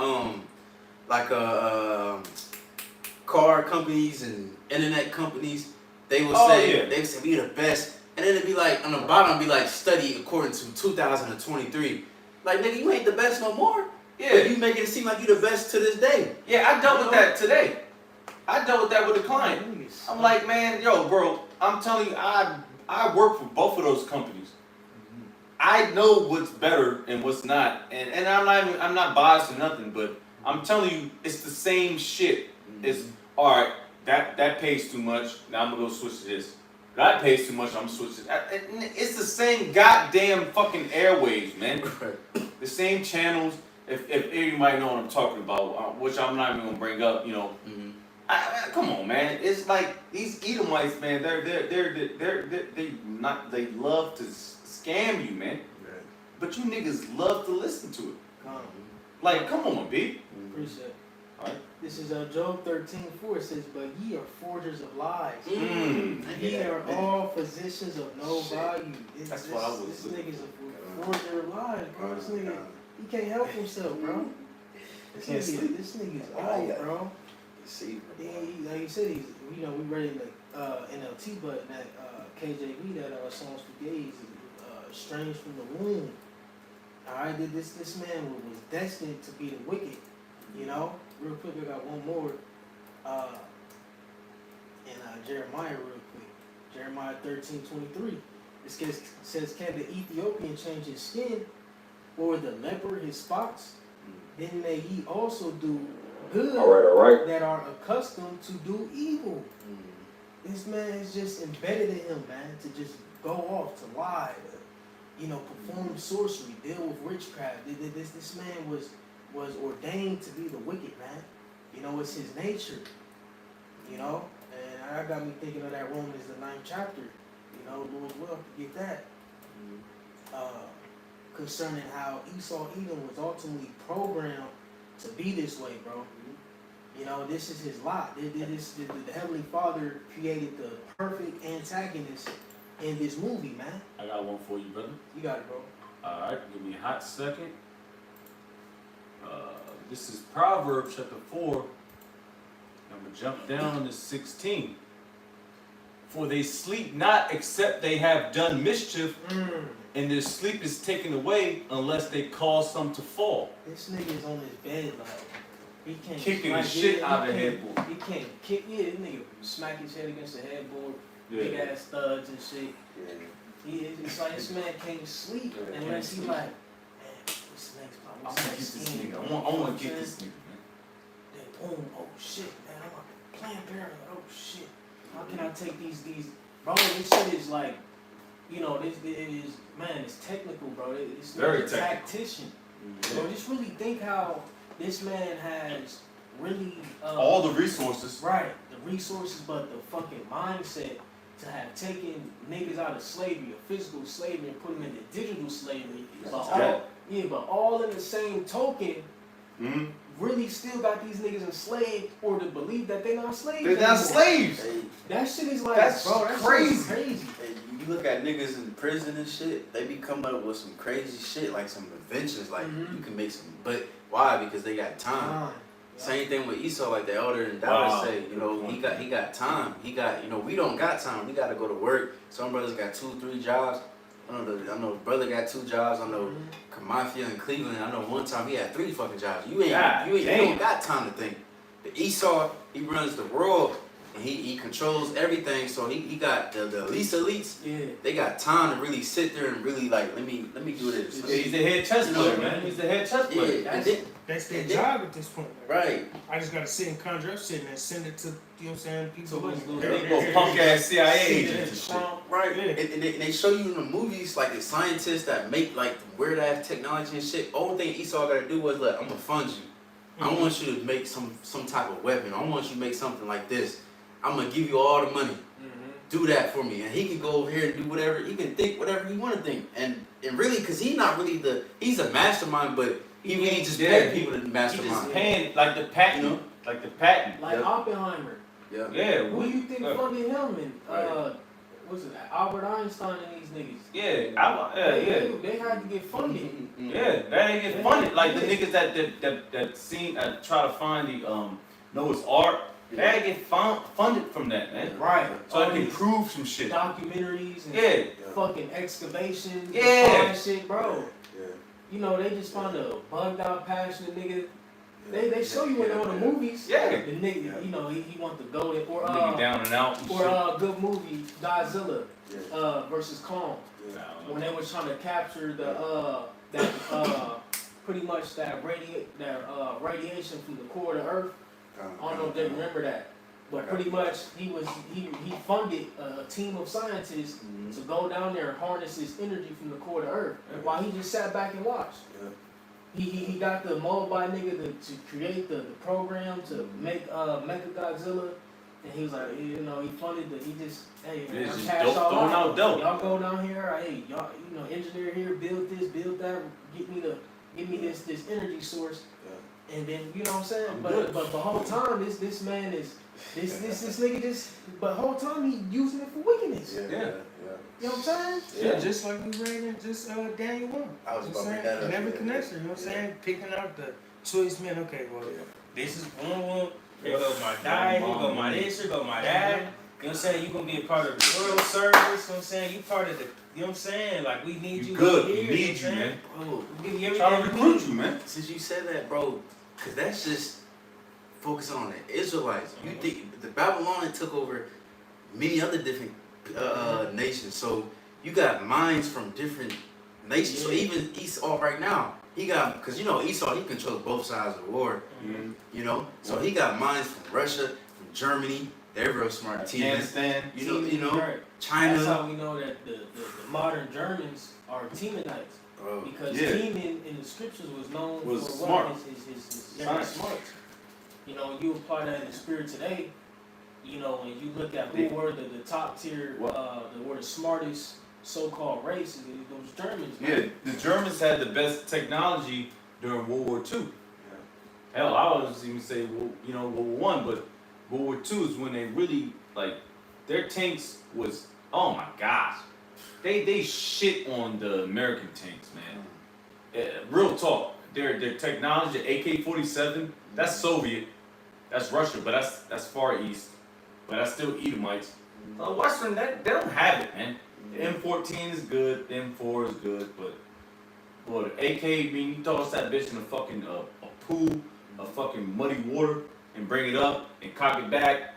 car companies and internet companies. They will say we the best, and then it'd be like on the bottom, it'd be like study according to 2023. Like, nigga, you ain't the best no more. Yeah. But you making it seem like you the best to this day. Yeah, I dealt with that today. I dealt with that with a client. I'm like, man, yo, bro, I'm telling you, I work for both of those companies. I know what's better and what's not, and I'm not biased or nothing, but I'm telling you, it's the same shit. It's all right. That pays too much. Now I'm gonna go switch to this. That pays too much. I'm gonna switch to that. It's the same goddamn fucking airwaves, man. The same channels. If anybody know what I'm talking about, which I'm not even gonna bring up, you know. Come on, man. It's like these Edomites, man. They love to scam you, man. But you niggas love to listen to it. Like, come on, B. Appreciate it. All right. This is Job 13:4. It says, "But ye are forgers of lies. Ye are all physicians of no value." That's what I was This looking nigga's a forger of lies, bro. This nigga, he can't help himself, bro. This nigga's old, bro. Then like you said, he's, you know, we read in the NLT, but that KJV, that Songs for Gays, estranged from the womb. All right, this man was destined to be the wicked. You know, real quick, I got one more. In Jeremiah, real quick, Jeremiah 13:23. It says, "Can the Ethiopian change his skin, or the leper his spots? Then may ye also do good that are accustomed to do evil." This man is just embedded in him, man, to just go off, to lie, to, you know, perform sorcery, deal with witchcraft. This man was ordained to be the wicked, man. You know, it's his nature. You know, and that got me thinking of that Romans the 9th chapter. You know, Lord's will to get that. Concerning how Esau Edom was ultimately programmed to be this way, bro. You know, this is his lot. The Heavenly Father created the perfect antagonist in this movie, man. I got one for you, brother. You got it, bro. All right, give me a hot second. This is Proverbs chapter 4. I'm going to jump down to 16. "For they sleep not except they have done mischief, and their sleep is taken away unless they cause some to fall." This nigga's on his bed, like, he can't Kicking the shit out of the headboard. He can't kick, this nigga smack his head against the headboard, big ass studs and shit. It's like this man can't sleep unless he like, man, this next I want to get this nigga. I want to get this nigga, man. Then boom, oh shit, man, I'm like Planned Parenthood, oh shit. How can I take these, bro, this shit is like, you know, it is, man, it's technical, bro. It's very a tactician. Bro, just really think how this man has really all the resources. Right, the resources, but the fucking mindset to have taken niggas out of slavery, of physical slavery, and put them into digital slavery. But all in the same token, really still got these niggas enslaved, or to believe that they're not slaves. They're not slaves. That shit is like, that's bro, that's crazy. Crazy. Hey, you look at niggas in prison and shit, they be coming up with some crazy shit, like some inventions, like you can make some, but why? Because they got time. Same thing with Esau, like the elder and Dallas say, you know, he got time. He got, you know, we don't got time. We got to go to work. Some brothers got 2-3 jobs. I know brother got 2 jobs. I know Kamafia in Cleveland. I know one time he had 3 fucking jobs. You don't got time to think. The Esau, he runs the world and he controls everything. So he got the elites. Yeah. They got time to really sit there and really like let me do this. Yeah, he's the head chess player, man. He's the head chess player. Yeah, that's their job at this point. Right. I just gotta sit and conjure up shit and send it to, you know what I'm saying, people. Those punk ass CIA agents and shit. Right. And they show you in the movies like the scientists that make like weird ass technology and shit. Only thing Esau gotta do was like, I'm gonna fund you. I want you to make some type of weapon. I want you to make something like this. I'm gonna give you all the money. Do that for me, and he can go over here and do whatever. He can think whatever he want to think, and really, cause he's not really he's a mastermind, but he really just pay people to mastermind. He just paying like the patent, you know? Like the patent. Like Oppenheimer. Yeah. Yeah. Who you think funded him and what's it? Albert Einstein and these niggas. Yeah. They had to get funded. Yeah, they get funded. Like the niggas that seen try to find the Noah's Ark. They get funded from that, man. Right. So they can prove some shit. Documentaries and fucking excavations. Yeah. And shit, bro. Yeah. you know, they just find a bugged out, passionate nigga. They show you in all the movies. Yeah. The nigga, you know, he want the golden or Nigga down and out. And shit. good movie Godzilla versus Kong. Nah, When they was trying to capture the pretty much that radiation from the core of the earth. I don't know if they remember that, but pretty much he funded a team of scientists to go down there and harness this energy from the core of the earth, while he just sat back and watched. He got the Mobile nigga to create the program to make Mechagodzilla. And he was like, you know, he funded hey, man, It's just cash dope, all throwing out. out dope. Y'all go down here, hey, y'all, you know, engineer here, build this, build that, give me this energy source. And then, you know what I'm saying? But the whole time, this man is, this nigga just, but whole time he using it for wickedness. Yeah. You know what I'm saying? Yeah, just like we read in just Daniel 1. I was You know about what to I'm bring that saying? up. In every connection, you know what I'm saying? Picking out the choice men, okay, well, This is boom. Here goes my diet. Here go my this. Here go my that. You know what I'm saying? You gonna be a part of the world service. You know what I'm saying? You part of the. You know what I'm saying? Like we need you. Good. Here, We need you, know what I'm man. Bro, saying? Give you Trying to everything. recruit you, man. since you said that, bro, because that's just focusing on the Israelites. You think the Babylonians took over many other different nations, so you got minds from different nations. So even Esau right now, he got, because you know Esau, he controls both sides of the war. You know, so he got minds from Russia, from Germany. They're real smart teams. Afghanistan. Right. That's China. how we know that the modern Germans are Temanites. Bro, Because Yeah. Teman in the scriptures was known Was for smart. what? His Science. smart. You know, you apply that in the spirit today, you know, when you look at who were the top tier, the smartest so-called race, those Germans. Yeah, the Germans had the best technology during World War II. Hell, I was even say, you know, World War I, but World War II is when they really, like, their tanks was, oh my gosh. They shit on the American tanks, man. Real talk. Their technology, AK-47, that's Soviet. That's Russia, but that's Far East. But that's still Edomites. Western, they don't have it, man. The M14 is good, the M4 is good, but boy, the AK, I mean, you toss that bitch in a fucking a pool of fucking muddy water and bring it up and cock it back,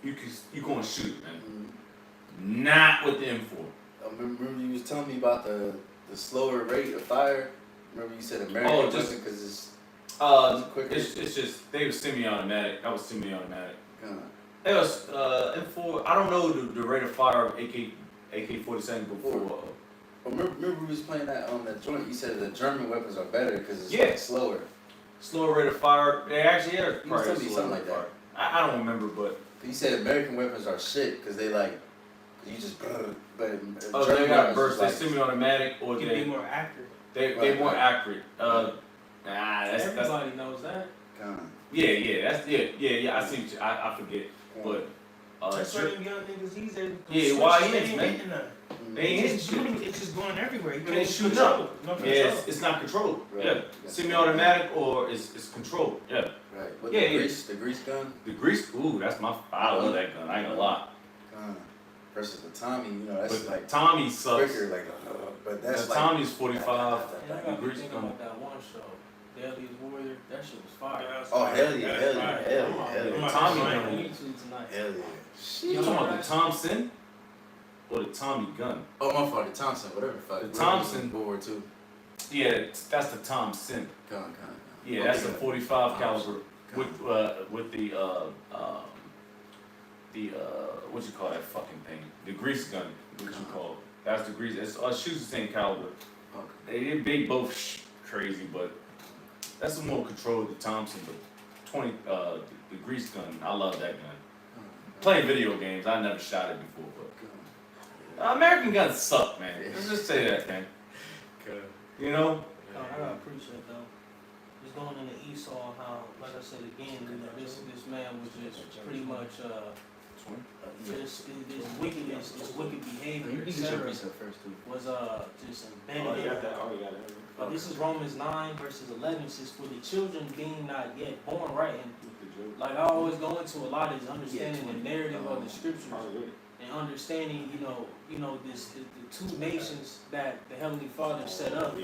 you gonna shoot it, man. Not with the M4. remember you was telling me about the slower rate of fire. Remember you said American weapon because it's quicker. It's just they were semi-automatic. That was semi-automatic. Kinda. It was M4. I don't know the rate of fire of AK-47 before. Remember we was playing that on the joint. You said the German weapons are better because it's Yeah. slower. Slower rate of fire. They actually are You was probably telling me slower something rate like of that. fire. I don't remember, but You said American weapons are shit because they like you just. But they got weapons burst. is They semi-automatic or Can be more accurate. they more accurate. That's Everybody knows that. kinda. yeah. That's yeah. I see. What I forget, but That's why them young niggas these days. Yeah, why switch, is, they ain't man? hitting nothing. they ain't hitting it's, shit. it's just going everywhere. You They can't shooting control. up. No Yeah, control. it's not controlled. Right. Yeah, semi-automatic or it's controlled. Yeah, Right. But Yeah, the yeah. grease gun. the grease. Ooh, that's my. I love that gun. I ain't gonna lie. Versus the Tommy, you know, that's But like Tommy sucks. quicker, like, but that's The like Tommy's 45. And I The got to grease think gun. about that one show, Deadliest Warrior. That shit was fire. Oh hell yeah, hell yeah, Right. hell I'm yeah, on- hell I'm yeah, on Tommy that gun. on YouTube tonight. hell yeah. You talking about the Thompson or the Tommy gun? Oh my fault, the Thompson, whatever the fuck. The Whatever Thompson. World War II. Yeah, that's the Thompson. Gun. Yeah, Okay. that's a 45 caliber with the what you call that fucking thing? The grease gun. What you call it? That's the grease. It's shoots the same caliber. Okay. They both crazy, but that's a more control of the Thompson. But 20 the grease gun. I love that gun. Playing video games, I never shot it before, but American guns suck, man. Let's just say that, man. You know? I gotta appreciate though. Just going into Esau, how, like I said again, you know, this man was just pretty much this wickedness, this wicked behavior, etc. was just embedded in him. But this is Romans 9 verses 11. It says, "For the children being not yet born," right? And like I always go into a lot is understanding the narrative of the scriptures. and understanding, this the two nations that the Heavenly Father set up,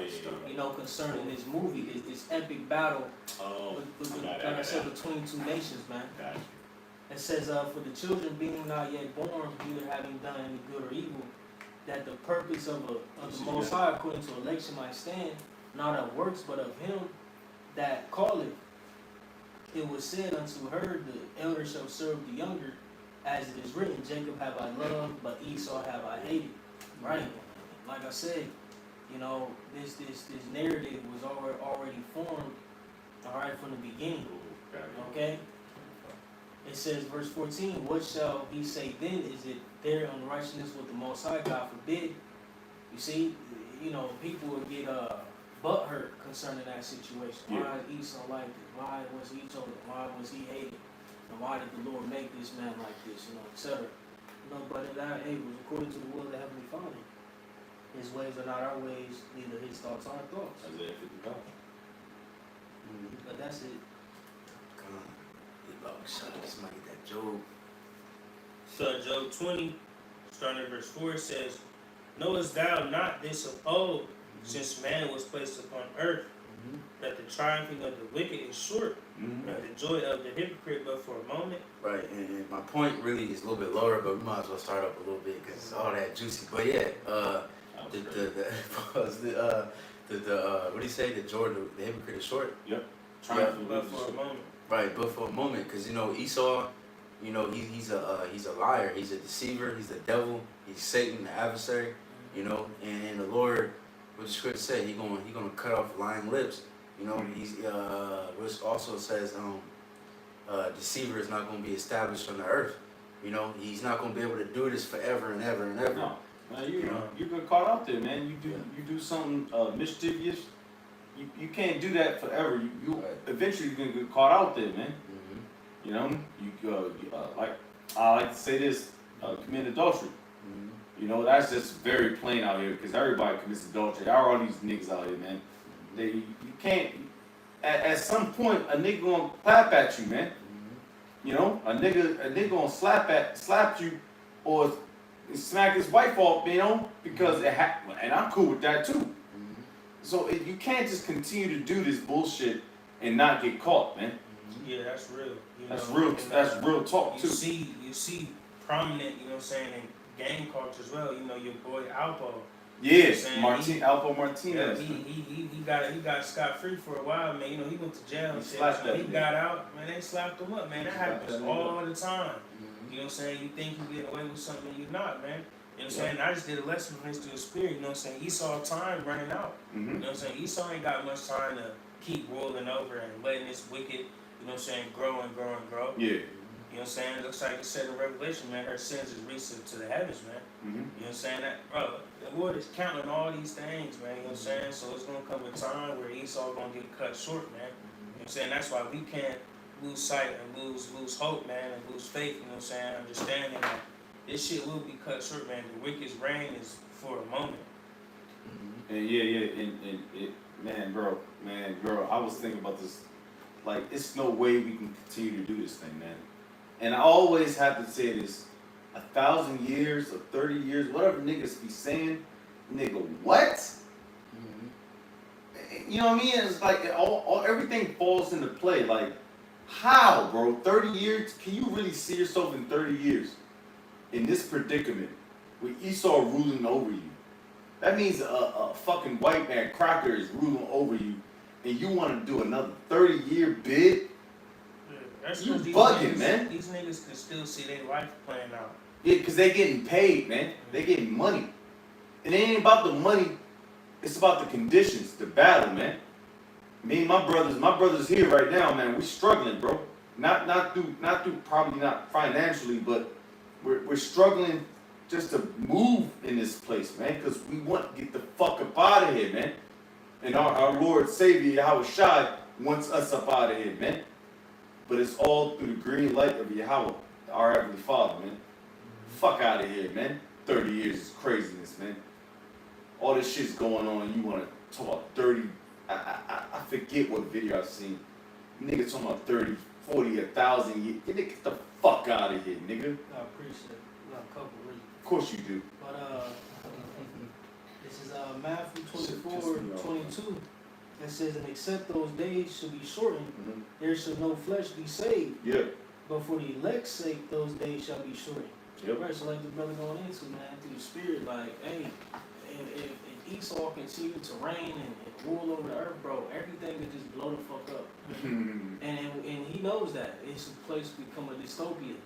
concerning this movie, this epic battle, like I said, between two nations, man. It says, for the children being not yet born, neither having done any good or evil, that the purpose of the Most High, according to election, might stand, not of works, but of Him that calleth. It was said unto her, the elder shall serve the younger, as it is written, Jacob have I loved, but Esau have I hated. Right? Like I said, this narrative was already formed, all right, from the beginning. Okay? It says, verse 14, what shall he say then? Is it their unrighteousness with the Most High? God forbid. You see, people would get butthurt concerning that situation. Why is Esau like this? Why was he chosen? Why was he hated? And why did the Lord make this man like this? Etc. But in that, it was according to the will of the Heavenly Father. His ways are not our ways, neither his thoughts our thoughts. Isaiah 55. But that's it. Come on. Somebody get that Job. So Job 20, starting at verse 4, it says, knowest thou not this of old, since man was placed upon earth, that the triumphing of the wicked is short, and the joy of the hypocrite but for a moment? Right, and my point really is a little bit lower, but we might as well start up a little bit because it's all that juicy. But yeah, what do you say? The joy of the hypocrite is short. Yep. Triumphing but for a moment. Right, but for a moment, because Esau, he's a liar, he's a deceiver, he's the devil, he's Satan, the adversary, and the Lord, what the scripture said, he gonna cut off lying lips, he's which also says deceiver is not gonna be established on the earth, he's not gonna be able to do this forever and ever and ever. No. Man, you get caught out there, man. You do something mischievous. You can't do that forever. You eventually you're gonna get caught out there, man. Like I like to say this, commit adultery. That's just very plain out here because everybody commits adultery. There are all these niggas out here, man. You can't. At some point, a nigga gonna clap at you, man. A nigga gonna slap you, or smack his wife off, because and I'm cool with that too. So you can't just continue to do this bullshit and not get caught, man. Yeah, that's real. That's real talk too. You see prominent, in gang culture as well. Your boy Alpo. Yes, Alpo Martinez. He got scot free for a while, man. He went to jail. He got out, man. They slapped him up, man. That happens all the time. You think you get away with something, you're not, man. I just did a lesson from History of Spirit, Esau time running out. Esau ain't got much time to keep rolling over and letting this wicked, grow and grow and grow. Yeah. It looks like it said in Revelation, man, her sins is reached to the heavens, man. That, bro, the Lord is counting all these things, man, So it's gonna come a time where Esau gonna get cut short, man. That's why we can't lose sight and lose hope, man, and lose faith, understanding that this shit will be cut short, man. The wicked's reign is for a moment. And man, bro, I was thinking about this. Like, it's no way we can continue to do this thing, man. And I always have to say this: 1,000 years or 30 years, whatever niggas be saying, nigga, what? You know what I mean? It's like everything falls into play. Like, how, bro? 30 years? Can you really see yourself in 30 years? In this predicament, with Esau ruling over you? That means a fucking white man cracker is ruling over you, and you want to do another 30-year bid? You bugging, man. These niggas can still see their life playing out. Yeah, because they getting paid, man. They getting money. And it ain't about the money, it's about the conditions, the battle, man. Me and my brothers here right now, man, we struggling, bro. Not through probably not financially, but we're struggling just to move in this place, man, because we want to get the fuck up out of here, man. And our Lord Savior, Yahweh Shai, wants us up out of here, man. But it's all through the green light of Yahweh, our Heavenly Father, man. Fuck out of here, man. 30 years is craziness, man. All this shit's going on, and you want to talk about 30. I forget what video I've seen. Nigga talking about 30, 40, 1,000 years. Get the fuck out of here, nigga. I appreciate it. got a couple really. Of course you do. But this is Matthew 24:22. It says, and except those days should be shortened, there should no flesh be saved. Yeah. But for the elect's sake, those days shall be shortened. Yep. Right, so like the brother going into, man, through the spirit, like, hey, if Esau continued to reign and rule over the earth, bro, everything would just blow the fuck up. and he knows that. It's a place to become a dystopia.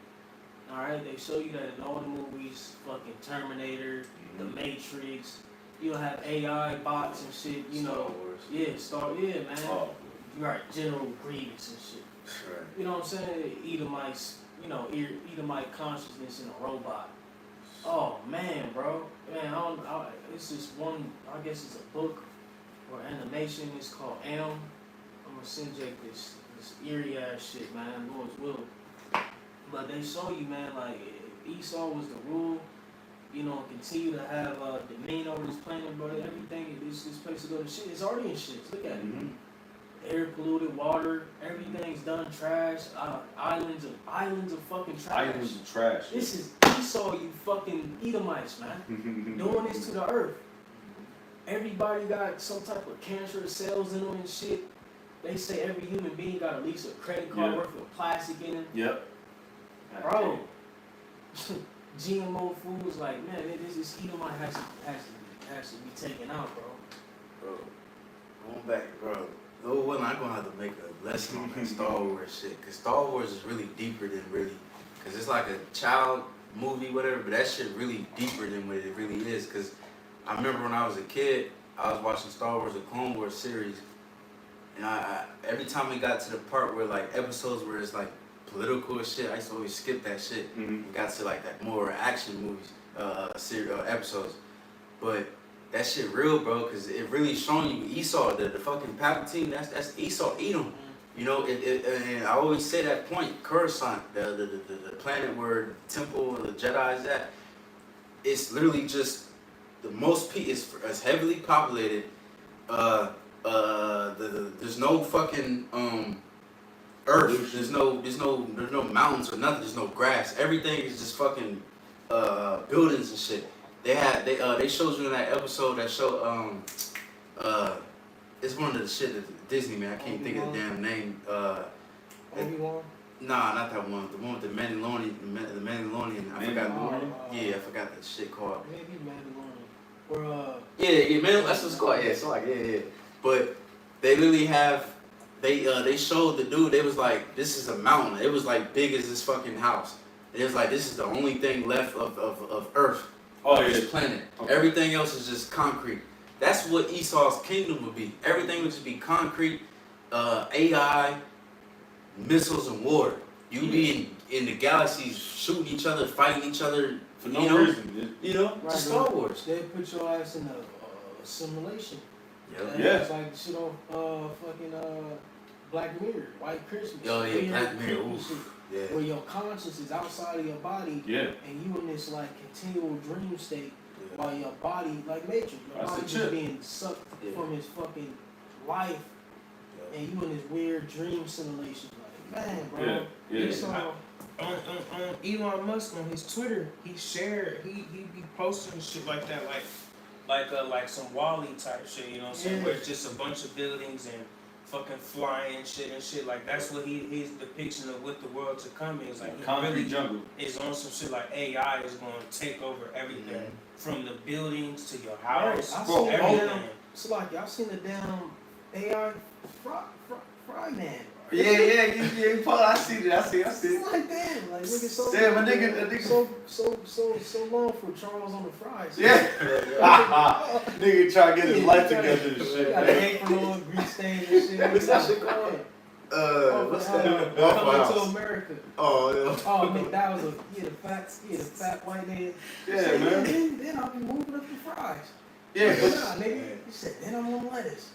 Alright, they show you that in all the movies, fucking Terminator, The Matrix, you'll have AI bots and shit, you know. Star Wars. Yeah, man. Oh. Right, General Grievous and shit. Right. You know what I'm saying? Edomites, you know, Edomite consciousness in a robot. Oh man, bro. Man, it's just one, I guess it's a book or animation. It's called I'm gonna send Jake this eerie ass shit, man. Lord's will. But they show you, man, like if Esau was the rule, you know, continue to have dominion over this planet, bro. Everything, this place to go to shit. It's already in shit. Look at it. Air polluted, water, everything's done, trash, islands of fucking trash. Islands of trash. This is Esau, you fucking Edomites, man. Doing this to the earth. Everybody got some type of cancerous cells in them and shit. They say every human being got at least a credit card worth of plastic in it. Yep. Bro, GMO foods, like, man, this Edomite has to be taken out, bro. Bro, going back, bro. No, well, I'm gonna have to make a lesson on that Star Wars shit, cause Star Wars is really deeper than cause it's like a child movie, whatever. But that shit really deeper than what it really is. Cause I remember when I was a kid, I was watching Star Wars, the Clone Wars series, and I every time we got to the part where like episodes where it's like political shit, I used to always skip that shit. And got to like that more action movies, episodes, but. That shit real, bro, because it really showing you Esau, the fucking Palpatine, that's Esau, Edom. You know, and I always say that point, Coruscant, the planet where the temple of the Jedi is at, it's literally just the most, it's heavily populated. There's no fucking earth, there's no mountains or nothing, there's no grass. Everything is just fucking buildings and shit. They showed you in that episode that show it's one of the shit that Disney, man, I can't think of the damn name. Obi-Wan? Nah, not that one. The one with the Mandalorian. I forgot. I forgot that shit called. Maybe Mandalorian. Or Yeah, man, that's what it's called. Yeah, so like yeah. But they literally have they showed the dude. They was like, this is a mountain. It was like big as this fucking house. It was like this is the only thing left of Earth. This planet. Okay. Everything else is just concrete. That's what Esau's kingdom would be. Everything would just be concrete, AI, missiles, and water. You be in the galaxies shooting each other, fighting each other for no reason. You know, right, just Star Wars. They put your ass in a simulation. Yep. Yeah. It's like shit on fucking Black Mirror, White Christmas. Oh yeah, Black Mirror. Yeah. Where your conscience is outside of your body, yeah, and you in this like continual dream state, while your body, like Matrix, your body just being sucked from his fucking life, and you in this weird dream simulation. Like, man, bro, yeah. Saw, on Elon Musk on his Twitter, he be posting shit like that, like some Wall-E type shit, you know what I'm saying? Where it's just a bunch of buildings and fucking flying shit and shit. Like that's what his depiction of what the world to come is. Like concrete really jungle is on some shit like AI is going to take over everything from the buildings to your house, bro. Everything. So like y'all seen the damn AI fry man. Yeah, Paul, I see it. It's like damn, like nigga so damn, my nigga so long for Charles on the fries. Yeah. Nigga try to get his life together and shit. Got a apron on, grease stains and shit. What's that shit called? What's that? Coming to America. Oh, yeah. Oh, man, that was the fat white man. Yeah, said, man. Then I'll be moving up the fries. Yeah. Nah, nigga. He said, then I'm on lettuce.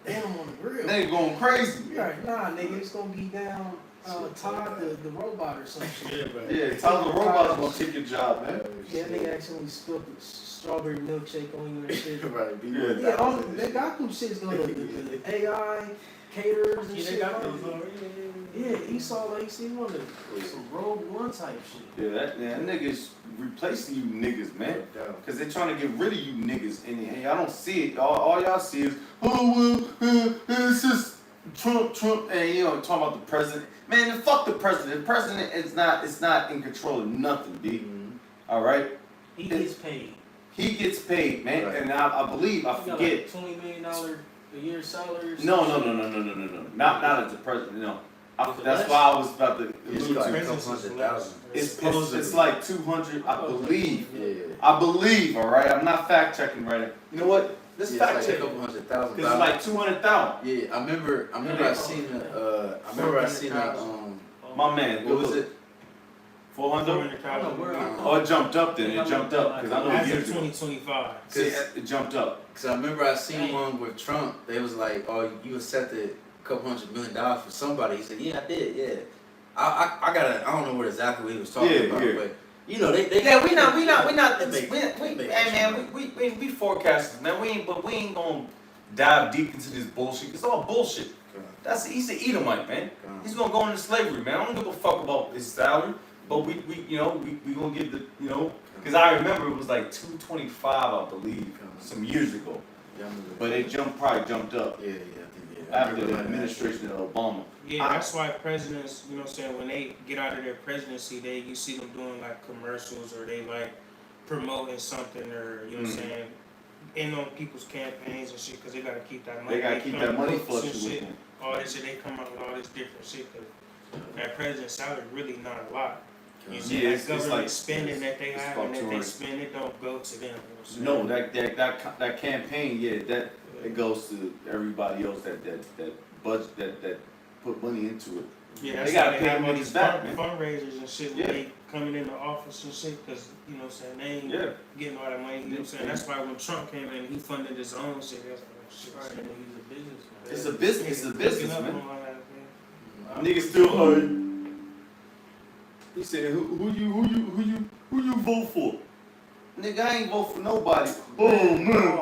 Then I'm on the grill. They going crazy. Right, nah, nigga, it's gonna be down. Todd the robot or something. Yeah, bro. Yeah, Todd the robot's gonna take your job, man. Yeah, nigga accidentally spilled the strawberry milkshake on you and shit. Right, be Yeah, Yeah, all they got them shits going. The AI caterers and Yeah, they shit. got those already. Yeah, Esau like he wanted some Rogue One type shit. Yeah, that nigga's replacing you niggas, man. Cause they're trying to get rid of you niggas, and I don't see it. All y'all see is, oh well, it's just Trump, and you know, talking about the president. Man, then fuck the president. The president is not in control of nothing, B. All right, He gets paid. he gets paid, man, Right. and I believe I He got forget. like $20 million a year salary. Or No, something. not as the president. No, Is it that's less? why I was about to. It's allude like to. a Presence couple is hundred less. thousand. It's like 200, I believe. Yeah. I believe, all right. I'm not fact checking right now. You know what? Let's Yeah, fact it's check like a it. couple hundred thousand. Cause it's like 200,000. Yeah, I remember I seen My man, what was it? 400? I don't know where I Oh, it jumped up then. It jumped up because I know As it of years ago. 2025. See, it jumped up. Cause I remember I seen one with Trump. They was like, "Oh, you accepted a couple $100 million for somebody." He said, "Yeah, I did. Yeah." I don't know what exactly what he was talking about, but you know they. Yeah, we not. Hey man, we forecasters, man. We ain't gonna dive deep into this bullshit. It's all bullshit. He's an Edomite, man. He's gonna go into slavery, man. I don't give a fuck about his salary, but we gonna give the, you know, because I remember it was like 225, I believe, some years ago. But it probably jumped up Yeah. after the administration of Obama. Yeah, that's why presidents, you know what I'm saying, when they get out of their presidency, you see them doing like commercials or they like promoting something or, you know what I'm saying, in on people's campaigns and shit because they got to keep that money. They gotta keep that money books and fluctuating. shit. All this shit, they come out with all this different shit because that president's salary really not a lot. You see, Yeah, that it's government like- spending that they it's have about and that they 200. spend, it don't go to them. You know what I'm saying? No, that campaign, yeah, that it goes to everybody else that budget that put money into it. Yeah, They that's gotta why pay they have them all niggas these back, man. fundraisers and shit when Yeah. they coming into office and shit, because, you know what I'm saying, they ain't Yeah. getting all that money, you know what I'm saying? That's why when Trump came in, he funded his own shit. That's like, oh, shit. Right, and he's a businessman. It's a business. It's a business, Looking up man. on all that, man. Niggas still he said, who you vote for? Nigga, I ain't vote for nobody. Boom, man.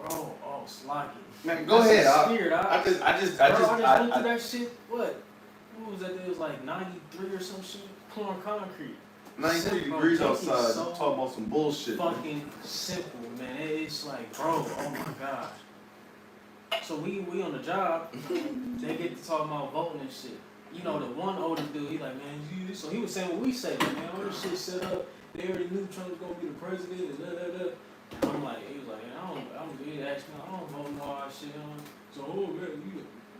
Oh, slocky. Man, go ahead. Scared, I just I just went through I, that shit. What was that? It was like 93 or some shit. Pouring concrete. 93 Bro, degrees take it outside. so I'm talking about some bullshit. Man. Fucking simple, man. It's like, bro, oh my gosh. So we on the job. They get to talk about voting and shit. You know, the one older dude, he like, man, so he was saying what we say, like, man, all this shit set up. They already knew Trump was gonna be the president and da da da. I'm like, he was like, he asked me, I don't vote no all that shit on. So, oh man,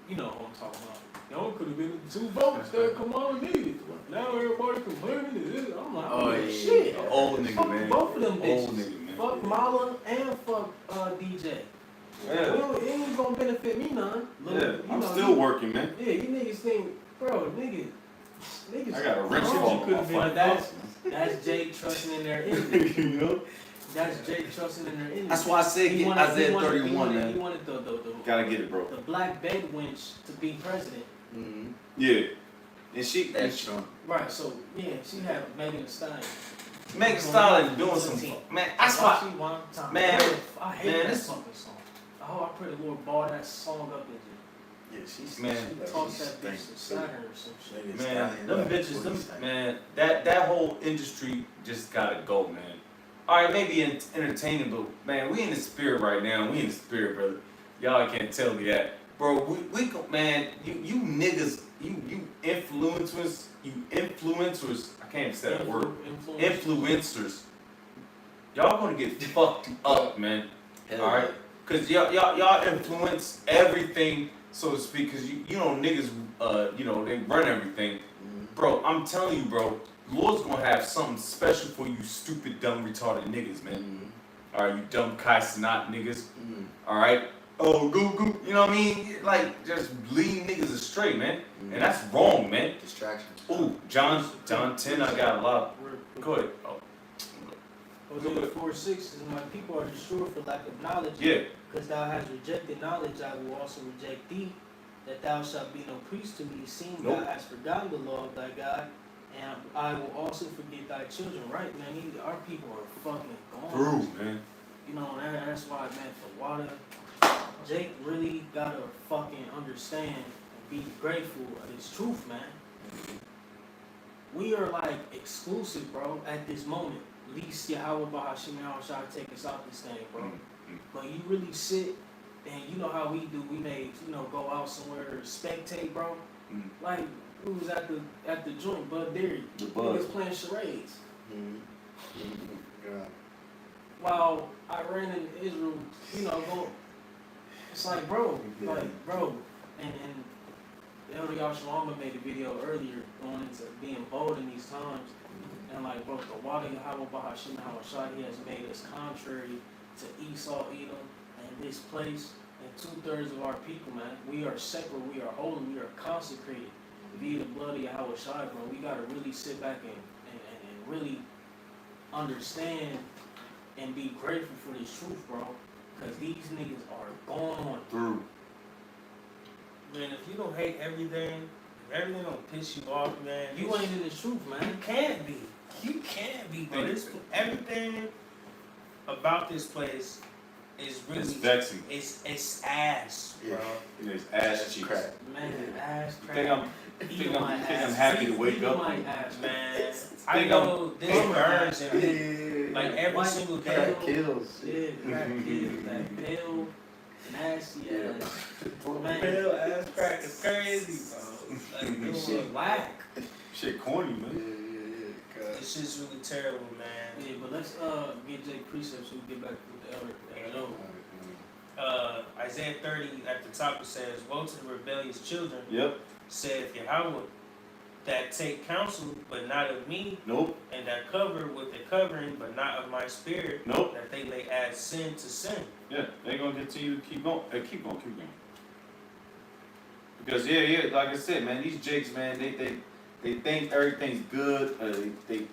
you know what I'm talking about. Y'all could have been the 2 votes that come on needed. Now everybody complaining and this. I'm like, oh shit. Old nigga, Fuck man. both of them bitches. Old nigga, man. Fuck Mala and fuck DJ. Yeah. It ain't gonna benefit me none. Look, Yeah, you I'm know, still working, man. Yeah, you niggas think, bro, niggas. I got a wrench wrong. fall Could've off been- my That's Jake trusting in their image. You know? That's Jake trusting in their image. That's why I said get Isaiah 31, He man. wanted the Gotta get it, bro. the black bed wench to be president. Mm-hmm. Yeah. And she, That's Trump. Right, so yeah, she had Megan Thee Stallion. Megan Thee Stallion doing some, man. That's why. She one time. Man, I hate man, that this- fucking song. I pray the Lord ball that song up into. Yeah, she's Man. She tossed that bitch to Saturn or some shit. Man, them bitches, man, that whole industry just gotta go, man. All right, maybe entertaining, but man, we in the spirit right now. We in the spirit, brother. Y'all can't tell me that, bro. We go, man. You niggas, you influencers, I can't even say that word. Influencers. Y'all gonna get fucked up, man. All right, cause y'all influence everything, so to speak. Cause you know niggas, you know they run everything. Bro, I'm telling you, bro, Lord's gonna have something special for you stupid, dumb, retarded niggas, man. Alright, you dumb Kai Sinat niggas. Alright? Oh, go, you know what I mean? Like, just leading niggas astray, man. And that's wrong, man. Distraction. Ooh, John 10, I got a lot. Go ahead. Oh. Hosea 4:6 is my people are destroyed for lack of knowledge. Yeah. Because thou hast rejected knowledge, I will also reject thee, that thou shalt be no priest to me, seeing Nope. thou hast forgotten the law of thy God, and I will also forget thy children. Right, man? Our people are fucking gone. Through, man. You know, that's why, man, for water, Jake really gotta fucking understand and be grateful of this truth, man. We are like exclusive, bro, at this moment. At least Yahweh Bahashim Yahushua take us out this thing, bro. But you really sit and you know how we do. We may, go out somewhere to spectate, bro. Like we was at the joint, Bud Dairy. The We buzz. was playing charades. God. While Iran and Israel, go. It's like, bro, and Elder Yahshua made a video earlier going into being bold in these times, and like, bro, the water Yahweh Bahashim Yahushua, he has made us contrary to Esau, Edom, and this place, and 2/3 of our people, man, we are separate, we are holy, we are consecrated via the blood of Yahweh Shai, bro. We gotta really sit back and really understand and be grateful for this truth, bro. Cause these niggas are going Through. Man, if you don't hate everything, if everything don't piss you off, man, You ain't in the truth, You man. can't be. You can't be, bro. Everything about this place is really It's vexing. It's ass, bro. It's ass cheeks. Crap. Man, ass You crack. think I'm happy to wake up? My ass, Man, I know this burns in me. Like every White single day. Crack kills. Yeah, crack kills. That pale, nasty ass. Man, Pale ass crack is crazy, bro. Like, this shit whack. Shit corny, man. God. This shit's really terrible, man. Yeah, but let's get Jay precepts so we get back with the elder. Isaiah 30 at the top it says, "Woe to the rebellious children," Yep. saith Yahweh, "that take counsel, but not of me, Nope. and that cover with the covering, but not of my spirit, Nope. that they may add sin to sin." Yeah, they're gonna continue to keep going. Keep going. Because yeah, like I said, man, these jakes, man, they think everything's good. You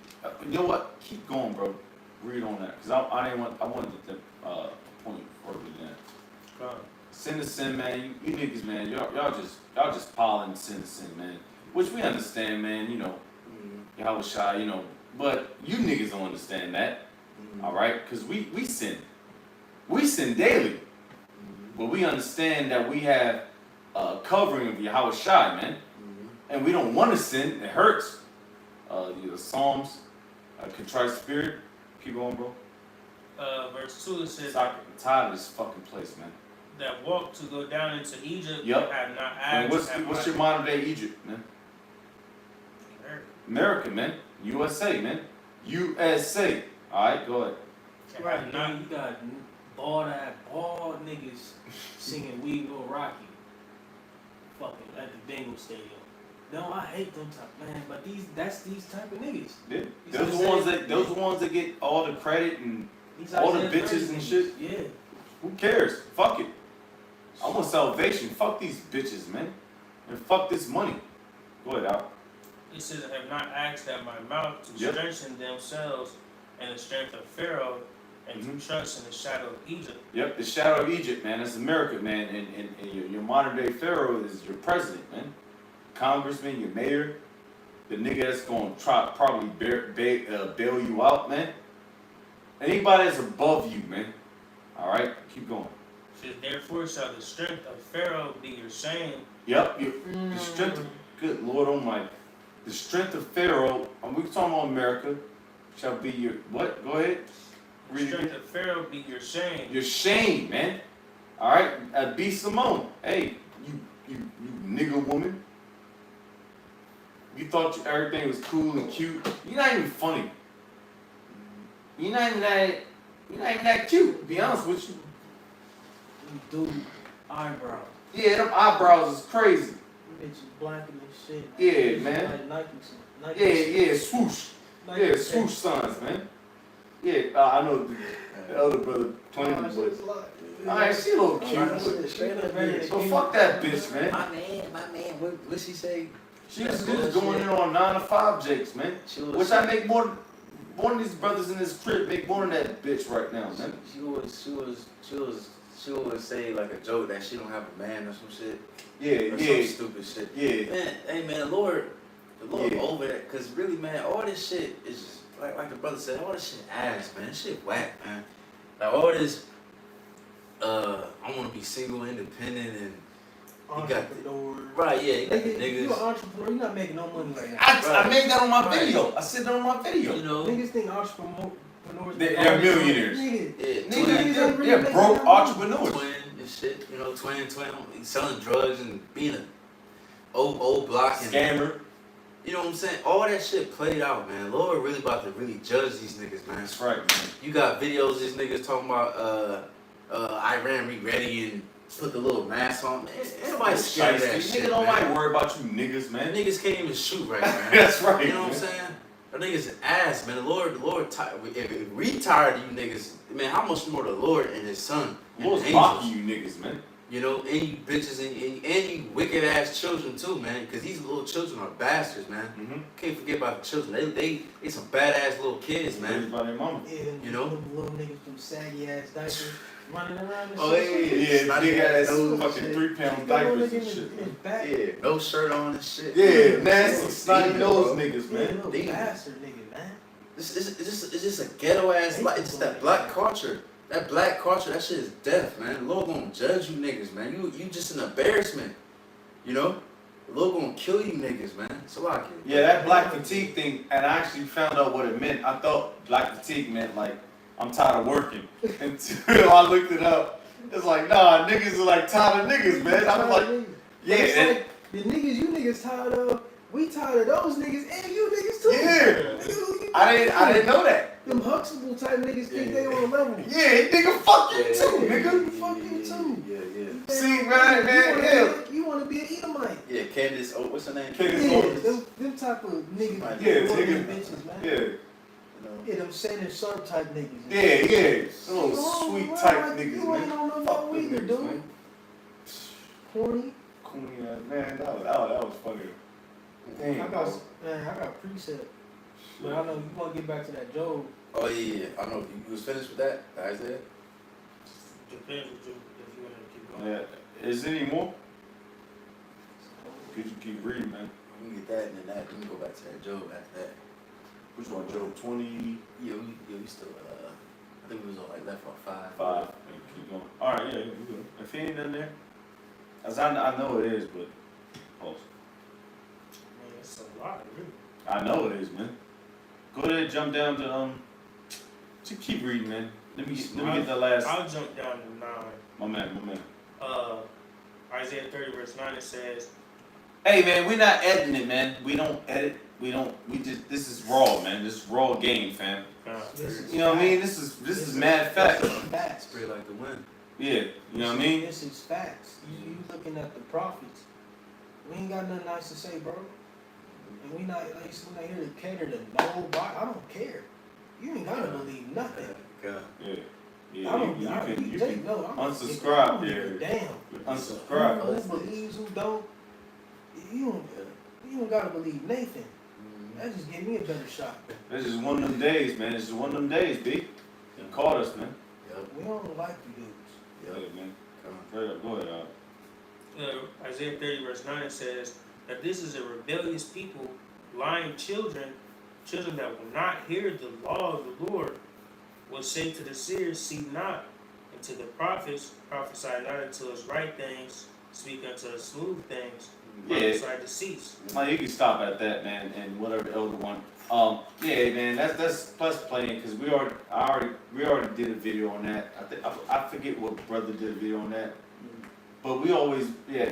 know what? Keep going, bro. Read on that, cause I wanted to point further than that. Sin to sin, man. You niggas, man. Y'all just piling sin to sin, man. Which we understand, man. Y'all was shy, But you niggas don't understand that, all right? Cause we sin. We sin daily, but we understand that we have a covering of Yahweh Shai, man, and we don't want to sin. It hurts. The Psalms, contrite spirit. Keep going, bro. Verse 2 it says, I'm tired of this fucking place, man. "That walk to go down into Egypt, Yep. have not Man, asked." what's your modern day Egypt, man? America, man. USA, man. USA. All right, go ahead. Right, now you got bald niggas singing "We Will Rock You," fucking at the Bengals stadium. No, I hate them type, man. But that's these type of niggas. Yeah. Those ones that get all the credit and These all the Isaiah bitches 30 and niggas. shit. Yeah. Who cares? Fuck it. I want salvation. Fuck these bitches, man. And fuck this money. Go ahead, Al. It says, "have not asked at my mouth to Yep. strengthen themselves in the strength of Pharaoh, and to trust in the shadow of Egypt." Yep, the shadow of Egypt, man. That's America, man. And your modern day Pharaoh is your president, man. Congressman, your mayor. The nigga that's gonna probably bail you out, man. Anybody that's above you, man. All right, keep going. It says, "Therefore shall the strength of Pharaoh be your shame." Yep, the strength of, good Lord Almighty. The strength of Pharaoh, we talking about America, shall be your, what? Go ahead. The Read it strength again. of Pharaoh be your shame. Your shame, man. All right, B. Simone. Hey, you nigga woman. You thought everything was cool and cute. You're not even funny. You're not even that cute, to be honest with you. Dude, eyebrows. Yeah, them eyebrows is crazy. Bitch blacking this shit. Yeah, man. Like Nike. Yeah, swoosh. Nike Yeah, shit. swoosh signs, man. Yeah, I know the other brother playing, but alright, she a little cute. But fuck that bitch, man. My man, what she say? She was just going in on 9 to 5 jakes, man. Which I make more one of these brothers in this crib make more than that bitch right now, man. She always say like a joke that she don't have a man or some shit. Yeah, Or yeah, some stupid shit. yeah. Man, hey man, the Lord Yeah. over that. Cause really, man, all this shit is just like the brother said, all this shit ass, man. This shit whack, man. Like all this, I want to be single, independent, and you got the, Entrepreneur. right, yeah, you got the Nigga, you an niggas. entrepreneur, you're not making no money right now. I made that on my Right. video. I said that on my video. You know, Niggas think entrepreneurs. They're millionaires. Nigga, yeah, Nigga, They're broke entrepreneurs. twin and shit. You know, twin, selling drugs and being a old block and Scammer. you know what I'm saying? All that shit played out, man. Lord really about to really judge these niggas, man. That's right, man. You got videos of these niggas talking about Iran ready and put the little mask on. Man, ain't nobody scared of that shit, Nigga don't man. like worry about you niggas, man. Niggas can't even shoot right, man. That's right. You know what I'm man. saying? That niggas ass, man. The Lord, if we tired of you niggas, man, how much more the Lord and his son and Lord's the mocking angels, you niggas, man. you know, and you bitches and you wicked ass children too, man, because these little children are bastards, man. Mm-hmm. Can't forget about the children. They some badass little kids, man. Raised by their mama. Yeah, You know? them little niggas from saggy ass diapers running around and Oh, shit. yeah. Yeah, big ass Those fucking shit. 3-pound That little diapers nigga and in shit. his back. Yeah, no shirt on and shit. Yeah, nasty, Yeah, snotty bro. nose niggas, Yeah, man. little Damn. bastard nigga, man. It's just a ghetto ass life. It's just that black culture. That black culture, that shit is death, man. The Lord gonna judge you niggas, man. You just an embarrassment. You know? The Lord gonna kill you niggas, man. So I can. Yeah, that black fatigue thing, and I actually found out what it meant. I thought black fatigue meant like, I'm tired of working. Until I looked it up. It's like, nah, niggas are like tired of niggas, man. I'm like, yeah, It's and- like the niggas you niggas tired of, we tired of those niggas and you niggas too. Yeah. Nigga, who you I didn't know that. Them Huxtable type niggas think they on a level. Yeah, nigga, fuck you too, nigga. Fuck you too. Yeah. See, man, You wanna be an Edomite. Yeah, Candace, oh, what's her name? Candace Yeah, Owens. them type of niggas. Yeah, them nigga. bitches, man. Yeah, You know? Yeah, them Shannon Sharp type niggas. yeah. Little Oh, sweet well, type like, niggas, You ain't man. on no Fuck no them either, niggas, dude. man. Corny. Cool, man, that was funny. Damn, I got precept. But I know you want to get back to that Job. Oh yeah. I don't know if you was finished with that, Isaiah. Depends if you want to keep going. Yeah, is there any more? Could you keep reading, man? We can get that and then that. We can go back to that Job after that. Which one, Job 25? Yeah, we still I think we was on like left on 5. Keep going. All right, yeah, we good. If he ain't in there, as I know it is, but close. Man, it's a lot, really. I know it is, man. Go ahead, jump down to just keep reading, man. Let me get the last. I'll jump down to 9. My man. Isaiah 30 verse 9, it says, Hey, man, we're not editing it, man. We don't edit. We just. This is raw, man. This is raw game, fam. This is You know what I mean? facts. This is mad fact. This is facts. Spread like the wind. Yeah, you know what I mean? This is facts. You looking at the prophets. We ain't got nothing nice to say, bro. And we not here to cater to nobody. I don't care. You ain't gotta believe nothing. God. Yeah. I Yeah, don't. you I can Jake, no, I don't unsubscribe I don't give there. a Damn. unsubscribe. Who believes, who don't. You don't gotta believe Nathan. That just gave me a better shot. This is one of them days, man. This is one of them days, B. You caught us, man. Yep. We don't like you dudes. Yep. Yeah, man. Come on. Straight up, go ahead, Isaiah 30 verse 9, it says that this is a rebellious people, lying children that will not hear the law of the Lord, will say to the seers, see not, and to the prophets, prophesy not unto us right things, speak unto us smooth things, Yeah. prophesy deceits. Man, you can stop at that, man, and whatever the elder one. Yeah, man, that's playing because we already did a video on that. I forget what brother did a video on that, but we always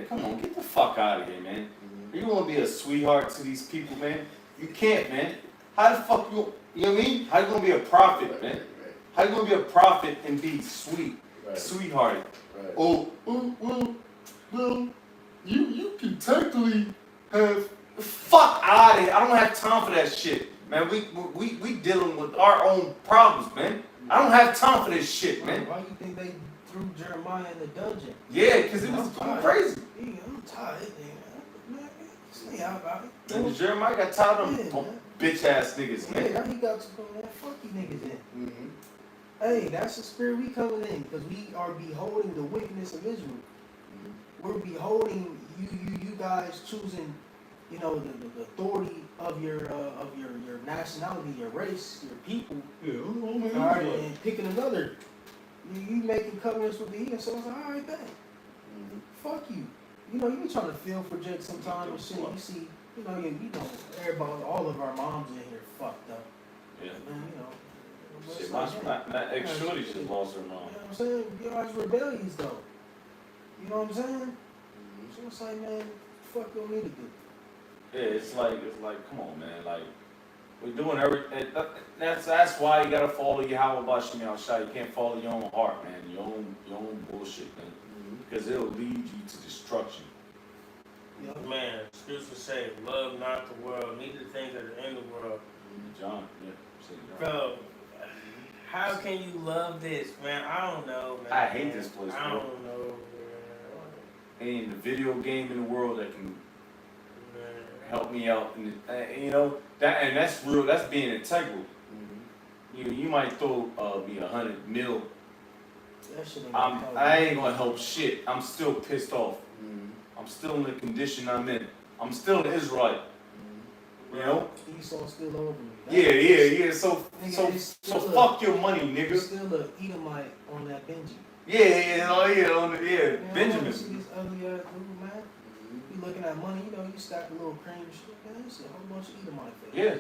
come on, get the fuck out of here, man. You want to be a sweetheart to these people, man? You can't, man. How the fuck you know what I mean? How you gonna be a prophet, man? How you gonna be a prophet and be sweet, sweethearted? Right. Oh, well, you can technically have. Fuck out of here! I don't have time for that shit, man. We dealing with our own problems, man. I don't have time for this shit, man. Why you think they threw Jeremiah in the dungeon? Yeah, cause it was I'm crazy. I'm tired, man. And Jeremiah got tired of them man. bitch ass niggas, man. Yeah, he got to go, man. Fuck you niggas in. Mm-hmm. Hey, that's the spirit we coming in, because we are beholding the wickedness of Israel. We're beholding you guys choosing, you know, the authority of your nationality, your race, your people. Yeah, All right, and picking another. You making covenants with the heathen, so it's like, all right, bet. Fuck you. You know, you be trying to feel for Jake sometimes and shit. You see, you know, everybody, all of our moms in here fucked up. Yeah. Man, you know. Shit, my ex-shorty just lost her mom. You know what I'm saying? You guys rebellious though. You know what I'm saying? So it's like, man, fuck you need to do. Yeah, it's like, come on, man, like, we're doing everything. That's why you gotta follow Yahweh Bashim Yahushua. You can't follow your own heart, man, your own bullshit, man, because it'll lead you to destruction. Man, scripture say, love not the world, neither the things that are in the world. John, yeah, say John. Bro, how can you love this, man? I don't know, man. I hate this place, I bro. don't know, man. Ain't the video game in the world that can Man. help me out, and you know that's real. That's being integral. You might throw me 100 mil. That shit ain't I ain't gonna help shit. I'm still pissed off. I'm still in the condition I'm in. I'm still an Israelite. You know? Esau still over me. Yeah. So Nigga, fuck your money, There's nigga. still a Edomite on that Benji. Benjamin. See this ugly ass dude, man? You looking at money, you know, you stack a little cream and shit, man. It's a whole bunch of Edomite faces. Yeah.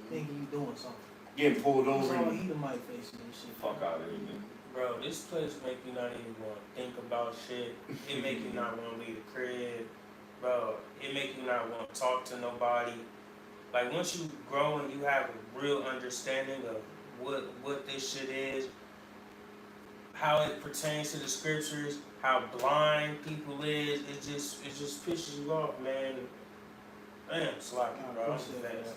Thinking you doing something. Getting pulled It's over. all And Edomite faces and shit. fuck out of here, man. Bro, this place make you not even want to think about shit. It make you not want to leave the crib. Bro, it make you not want to talk to nobody. Like, once you grow and you have a real understanding of what this shit is, how it pertains to the scriptures, how blind people is, it just pisses you off, man. Damn, sloppy, bro. I'm fast.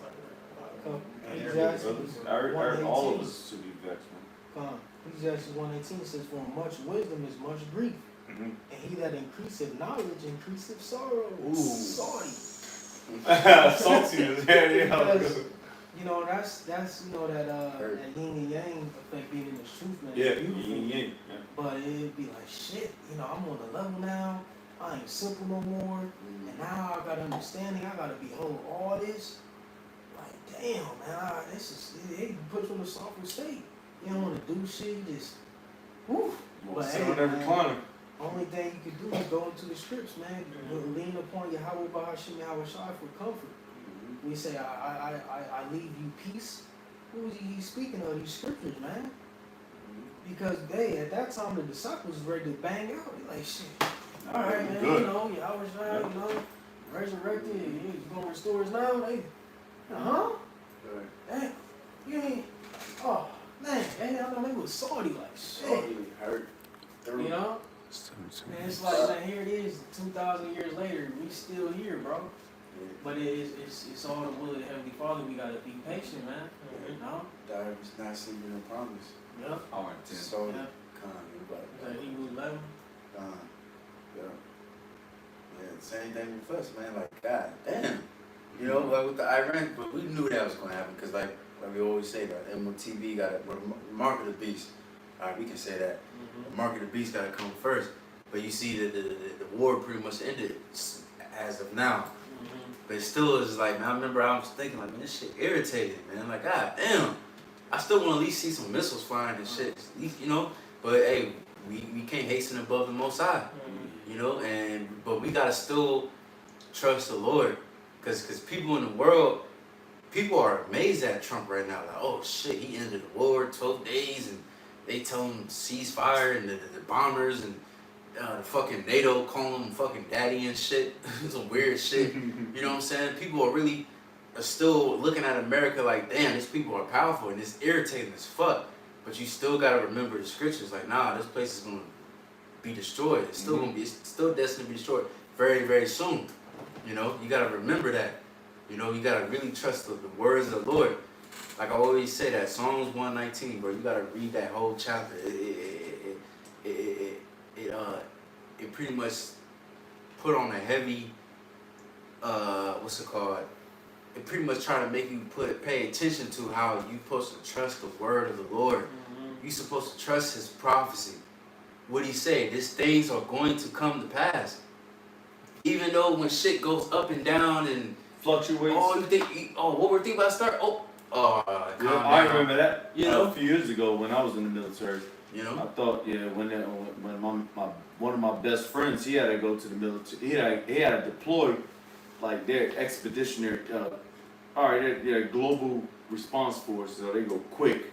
I heard all of us should be vexed, man. Ecclesiastes 1:18 says, for much wisdom is much grief, and he that increaseth knowledge increaseth sorrow. Ooh. Sorry. Saltiness, yeah. Because, you know, that's you know that yin and yang effect being in the truth, man. Yeah, It's beautiful. yin yang. Yeah. But it'd be like, shit, you know, I'm on a level now. I ain't simple no more. And now I got understanding. I got to behold all this. Like, damn, man, it puts you in a softer state. You don't want to do shit. You just, woo. You want to sit on every corner. Only thing you can do is go into the scripts, man. Lean upon Yahweh Bahashim Yahweh Shai for comfort. We say, I leave you peace. Who is he speaking of? These scriptures, man. Because at that time, the disciples was ready to bang out. They like, shit. All right, man, Good. you know, Yahweh Shai, you know, resurrected. He's going to restore us now. They, damn. You ain't, oh, man, I know they was salty like shit. Hurt. You know? And it's like, man, here it is, 2,000 years later, we still here, bro. But it's all the will of the Heavenly Father. We gotta be patient, man. You know? Diary's not seeking a promise. Yep. Our intent. So, Yeah. kind Hebrews 11. Yeah. Yeah, same thing with us, man. Like, God damn. You know, like with the Iran, but we knew that was going to happen because, like we always say, that MOTB got to, mark of the beast. All right, we can say that. The mark of the beast got to come first. But you see that the war pretty much ended as of now. But it still is like, man, I remember I was thinking, like, man, this shit irritated, man. Like, God damn. I still want to at least see some missiles flying and shit. At least, you know. But, hey, we can't hasten above the Most High. You know, but we got to still trust the Lord. Because people in the world, people are amazed at Trump right now. Like, oh, shit, he ended the war 12 days. And they tell him ceasefire and the bombers and the fucking NATO calling him fucking daddy and shit. Some weird shit. You know what I'm saying? People are still looking at America like, damn, these people are powerful and it's irritating as fuck. But you still gotta remember the scriptures. Like, nah, this place is gonna be destroyed. It's still gonna be. It's still destined to be destroyed very, very soon. You know, you gotta remember that. You know, you gotta really trust the words of the Lord. Like I always say, that Psalms 119, bro. You gotta read that whole chapter. It pretty much put on a heavy what's it called? It pretty much try to make you pay attention to how you supposed to trust the word of the Lord. You supposed to trust His prophecy. What He say? These things are going to come to pass. Even though when shit goes up and down and Fluctuates. what we're thinking about start. Yeah, I remember that. You know? A few years ago when I was in the military. You I know? thought, when one of my best friends, he had to go to the military. He had to deploy, like their expeditionary. They're global response force, so they go quick,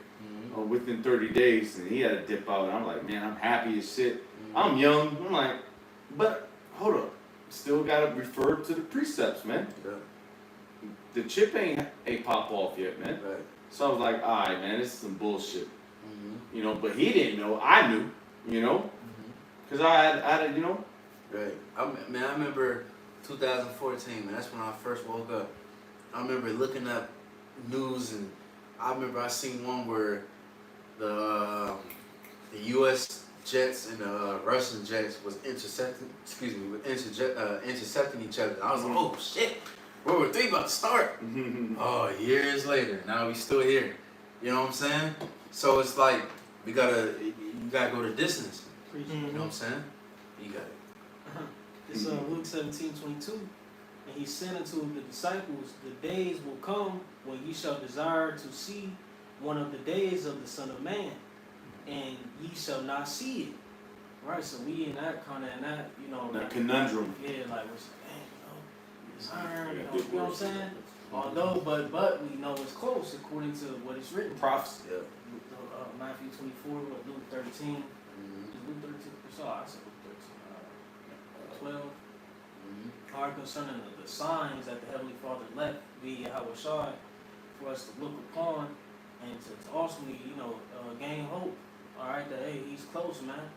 within 30 days, and he had to dip out. And I'm like, man, I'm happy as shit. I'm young. I'm like, but hold up, still gotta refer to the precepts, man. Yeah. The chip ain't pop off yet, man. Right. So I was like, all right, man, this is some bullshit. But he didn't know. I knew, because I had, Right. I remember 2014, man. That's when I first woke up. I remember looking up news, and I remember I seen one where the U.S. jets and the Russian jets was intercepting each other. And I was like, oh shit, World War III about to start. Oh, years later, now we still here. You know what I'm saying? So it's like you gotta go the distance. You know what I'm saying? You got it. It's Luke 17:22, and He said unto the disciples, "The days will come when ye shall desire to see one of the days of the Son of Man, and ye shall not see it." Right. So we in that that conundrum. Yeah, like we're saying, desire, you know what I'm saying? Although, but we know it's close according to what is written. Prophecy. Yeah. Matthew 24, Luke 13. Luke 13, I said Luke 13. 12. Are concerning the signs that the Heavenly Father left via Yahushua for us to look upon and to ultimately, gain hope. Alright, that hey, He's close, man.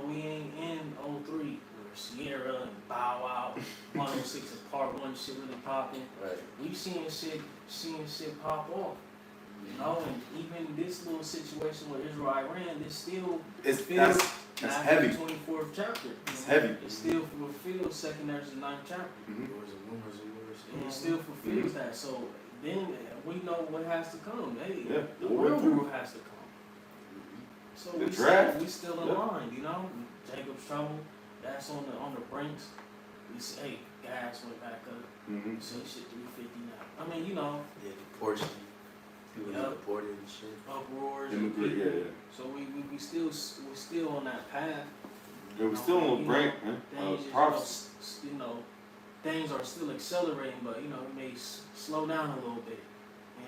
We ain't in 03 where Sierra and Bow Wow, 106 and Part 1 shit really popping. Right. We seeing shit pop off. And even this little situation with Israel Iran, this still That's Matthew heavy. 24th chapter. It's heavy. It still fulfills 2nd to 9th chapter. And it still fulfills that. So then we know what has to come. Hey, Yeah. the real war has to come. So The we draft. still in line, Jacob's trouble, that's on the brinks. We say, hey, gas went back up. So shit 350 now. I mean, Yeah, deportation. People get deported and shit. uproars. Yeah. So we're still on that path. Yeah, we're still on the brink, man. Prophecy. Things are still accelerating, but it may slow down a little bit.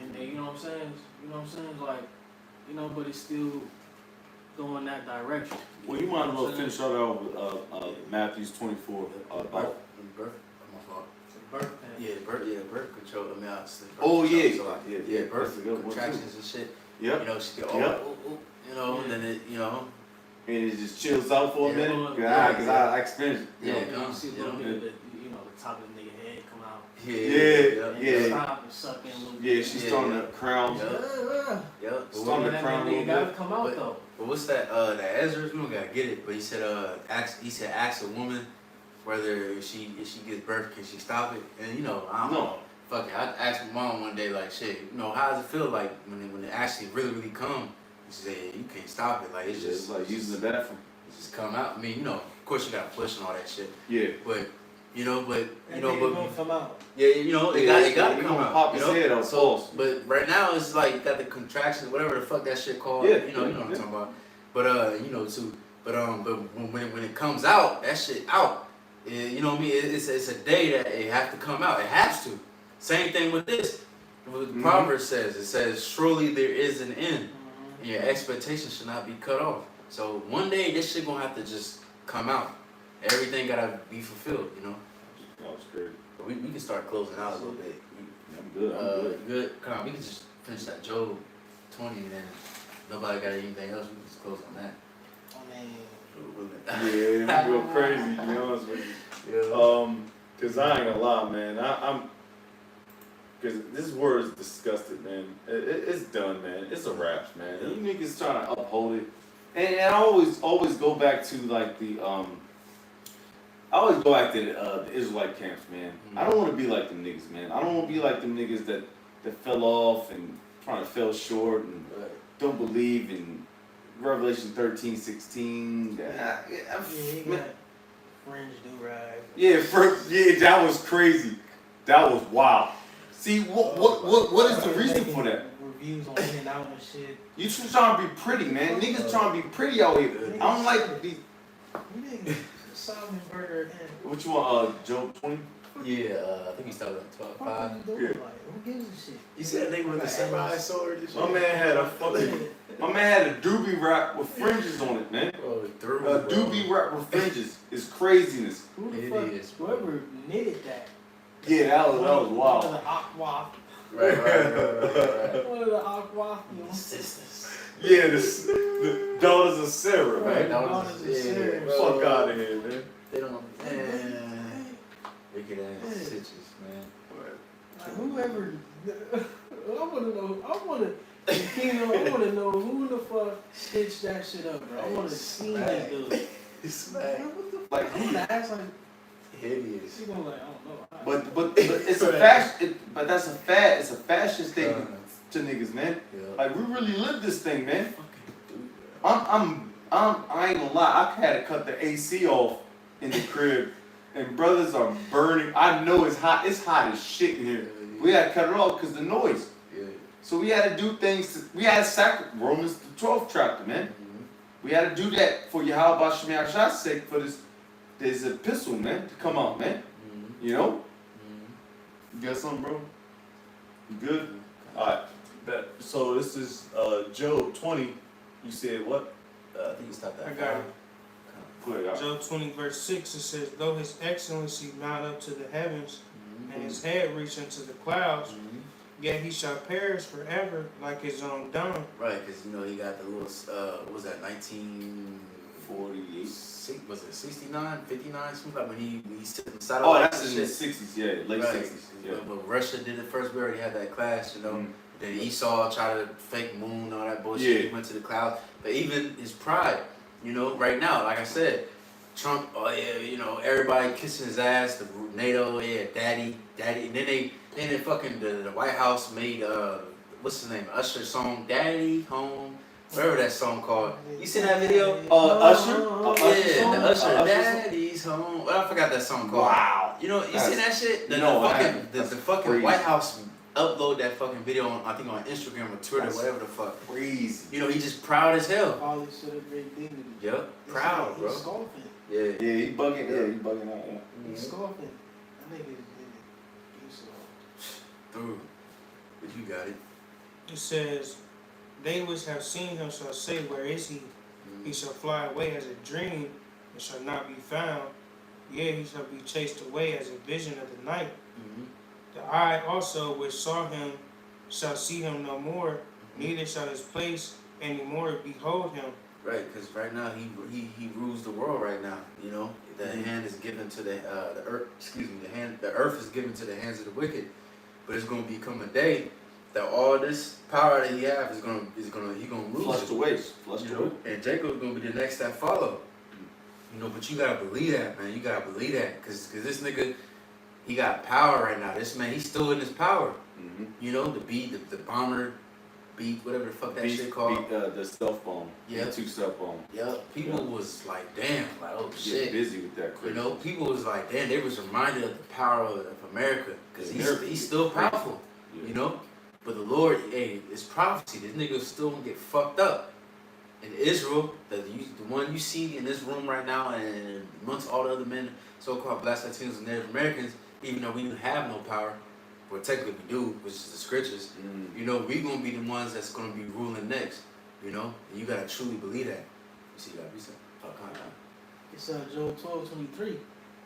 And you know what I'm saying? Like, but it's still going that direction. Well, you might as well finish that off with Matthew 24. Birth. My fault. Birth pain. Birth control. I mean, obviously. Birth contractions and shit. Yep. She get and then it, And it just chills out for a minute. Because I experienced it. You see a little bit of the top of the nigga head come out. Yeah. Stop and suck in a little bit. Yeah, she's starting to crown. Yep. Starting to crown a Nigga little gotta bit. come out though. But what's that? That Ezra, we don't gotta get it. But he said, ask a woman whether if she gives birth, can she stop it? And I don't know. Fuck it. I asked my mom one day, like, shit, how does it feel like when it actually really come? She said, you can't stop it. Like it's just like using the bathroom. It just come out. I mean, of course you gotta push and all that shit. Yeah. But gonna come out. Yeah, it gotta come out. Pop his head out. So, but right now it's like you got the contractions, whatever the fuck that shit called. Yeah. You know what I'm talking about. But but when it comes out, that shit out. You know what I mean? It's a day that it has to come out. It has to. Same thing with this. What the Proverbs says. It says, surely there is an end. And your expectation should not be cut off. So one day this shit gonna have to just come out. Everything gotta be fulfilled, That was great. But we can start closing out a little bit. I'm good. Good. Come on, we can just finish that Job 20 and then nobody got anything else. We can just close on that. Yeah, we go crazy, to be honest with you. Cause I ain't gonna lie, man. Cause this word is disgusted, man. It's done, man. It's a wrap, man. You niggas trying to uphold it. And I always go back to like the I always go back to the Israelite camps, man. Mm-hmm. I don't want to be like them niggas, man. I don't want to be like them niggas that fell off and trying to fell short and don't believe in Revelation 13:16. Yeah, he got fringe do-rag. Yeah, that was crazy. That was wild. See, what is the reason for that? Reviews on In-N-Out and shit. You just trying to be pretty, man. Niggas trying to be pretty out here. I don't like these. Nigga, Solomon Burger and What you want, Job 20? Yeah, I think he started at 12, what 5. are you doing? Like, who gives a shit? You said they with the samurai sword and shit? My man had a fucking. My man had a doobie wrap with fringes on it, man. Bro, through, A doobie wrap with fringes is craziness. Who the It fuck? is, bro. Whoever knitted that? Yeah, that was One of wild. the aqua. Right. One of the aqua. You know? Sisters. Yeah, the daughters of Sarah, Right, man. daughters of Sarah, bro. Fuck out of here, man. They don't, man. Wicked ass stitches, man. Like, whoever. I want to know. I want to know who the fuck stitched that shit up, bro. I want to see that dude. It's smack. What the fuck? Like, I'm gonna ask like. Hideous. She gonna like, I don't know. But it's a fashion. But that's a fad. It's a fashion statement to niggas, man. Yeah. Like we really live this thing, man. Fucking dude, bro. I ain't gonna lie. I had to cut the AC off in the crib, and brothers are burning. I know it's hot. It's hot as shit in here. We had to cut it off because the noise. Yeah. So we had to do things. We had to sacrifice Romans the 12th chapter, man. We had to do that for Yahweh Shemi Hashah's sake for this epistle, man, to come out, man. You know. You got something, bro? You good? All right. Bet. So this is Job 20. You said what? I think he stopped at I got 5. it. Go ahead, Job 20 verse 6, it says, though his excellency mount up to the heavens, and his head reach unto the clouds, yet he shall perish forever like his own dung. Right, because, you know, he got the little, what was that, 48. was it 69, 59, something like when he sit inside of Oh, like that's in the 60s, yeah, late right. 60s. Yeah. But Russia did it first. We already had that clash, you know. Mhm. Then Esau tried to fake moon, all that bullshit. Yeah. He went to the clouds. But even his pride, you know, right now, like I said, Trump, oh yeah, you know, everybody kissing his ass. The NATO, yeah, daddy. And then they fucking the White House made what's his name, Usher song, Daddy Home, whatever that song called. You seen that video? Usher? Yeah, the Usher, Usher song? Daddy's Home. Well, I forgot that song called. Wow. You know, you seen that shit? No, I haven't. The That's fucking crazy. White House upload that fucking video on, I think on Instagram or Twitter, That's whatever the fuck. Crazy. You know, he just proud as hell. All this shit of great dignity. Yep, proud, bro. He's scoffing. Yeah. Yeah, he bugging. Yeah, he bugging out. Yeah. He's scoffing. I think he's Dude, but you got it. It says, they which have seen him shall say, where is he? He shall fly away as a dream, and shall not be found. Yea, he shall be chased away as a vision of the night. The eye also which saw him shall see him no more, neither shall his place any more behold him. Right, because right now he rules the world right now. You know, the hand is given to the earth. Excuse me, the earth is given to the hands of the wicked. But it's gonna become a day that all this power that he have is gonna lose Flushed it. away. Flushed You away. know, and Jacob's gonna be the next that follow. You know, but you gotta believe that, man. You gotta believe that, cause this nigga, he got power right now. This man, he's still in his power. Mm-hmm. You know, the bomber, beat, whatever the fuck that shit called. The stealth bomb. Yeah. The 2 stealth bomb. Yeah, people was like, damn, like, oh Get shit. busy with that. You Crazy. know, people was like, damn, they was reminded of the power of America, cause he's still powerful. Yeah. You know, but the Lord, hey, it's prophecy. This nigga still gonna get fucked up. In Israel, the one you see in this room right now, and amongst all the other men, so-called Black Latinos and Native Americans, even though we have no power, well, technically we do, which is the scriptures. You know, we gonna be the ones that's gonna be ruling next. You know, and you gotta truly believe that. You see that? It's Job 12:23.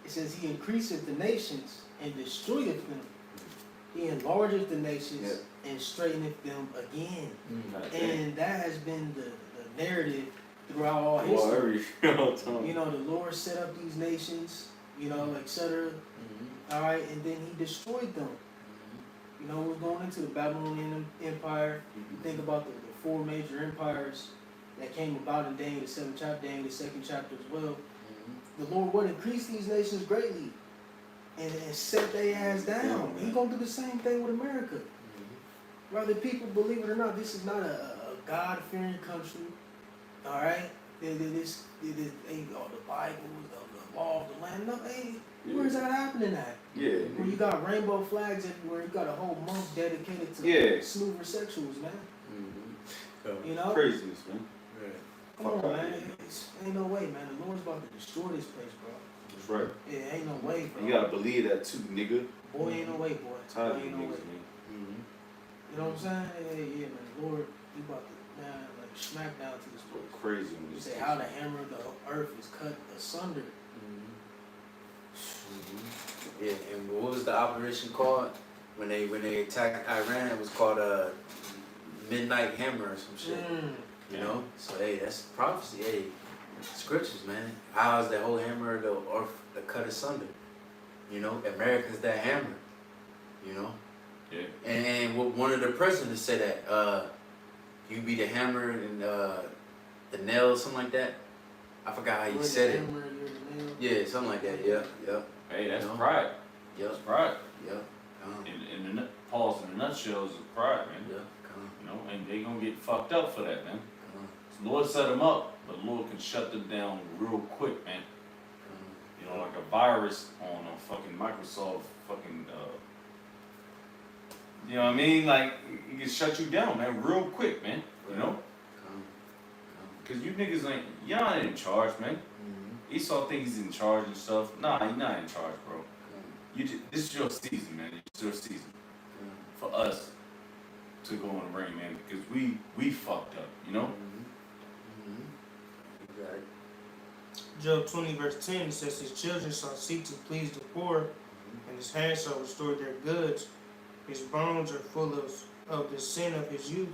It says, he increaseth the nations and destroyeth them. He enlargeth the nations and straighteneth them again. And that has been the narrative throughout all history. You know, the Lord set up these nations, you know, etc. All right, and then he destroyed them. You know, we're going into the Babylonian Empire. You think about the 4 major empires that came about in Daniel the 7th chapter, Daniel the 2nd chapter as well. The Lord would increase these nations greatly and set their ass down. He gonna do the same thing with America. Whether people believe it or not, this is not a God-fearing country. All right, this ain't all the Bible, the law of the land. No, where's that happening at? Yeah. Where you got rainbow flags everywhere, you got a whole month dedicated to smooth sexuals, man. You know, Craziness, man. Come on, man. Ain't no way, man. The Lord's about to destroy this place, bro. That's right. Yeah, ain't no way, bro. You gotta believe that too, nigga. Boy, ain't no way, boy. Tired Boy, of ain't no niggas, way. man. You know what I'm saying? Yeah, man. The Lord, he about to, man, like smack down to this Go place. crazy when You this say shit. how the hammer of the earth is cut asunder. Yeah, and what was the operation called when they attacked Iran? It was called a Midnight Hammer or some shit. You know, so hey, that's prophecy. Hey, scriptures, man. How is the whole hammer of the earth cut asunder? You know, America's that hammer. You know. Yeah. And one of the presidents said that you be the hammer and the nail, something like that. I forgot how you said it. Hammer, you're the nail. Yeah, something like that. Yeah, yeah. Hey, that's You know? pride. Yep. That's pride. Yep. In the Paul's in a nutshell is pride, man. Yeah. Come You know, and they gonna get fucked up for that, man. on. The Lord set them up, but the Lord can shut them down real quick, man. You know, like a virus on a fucking Microsoft fucking, you know what I mean? Like, it can shut you down, man, real quick, man. You know? Because you niggas ain't, y'all ain't in charge, man. Esau think he's in charge and stuff. Nah, you're not in charge, bro. This is your season, man. It's your season. For us to go in the ring, man, because we fucked up, you know? You got it. Job 20 verse 10 it says, his children shall seek to please the poor, and his hands shall restore their goods. His bones are full of the sin of his youth,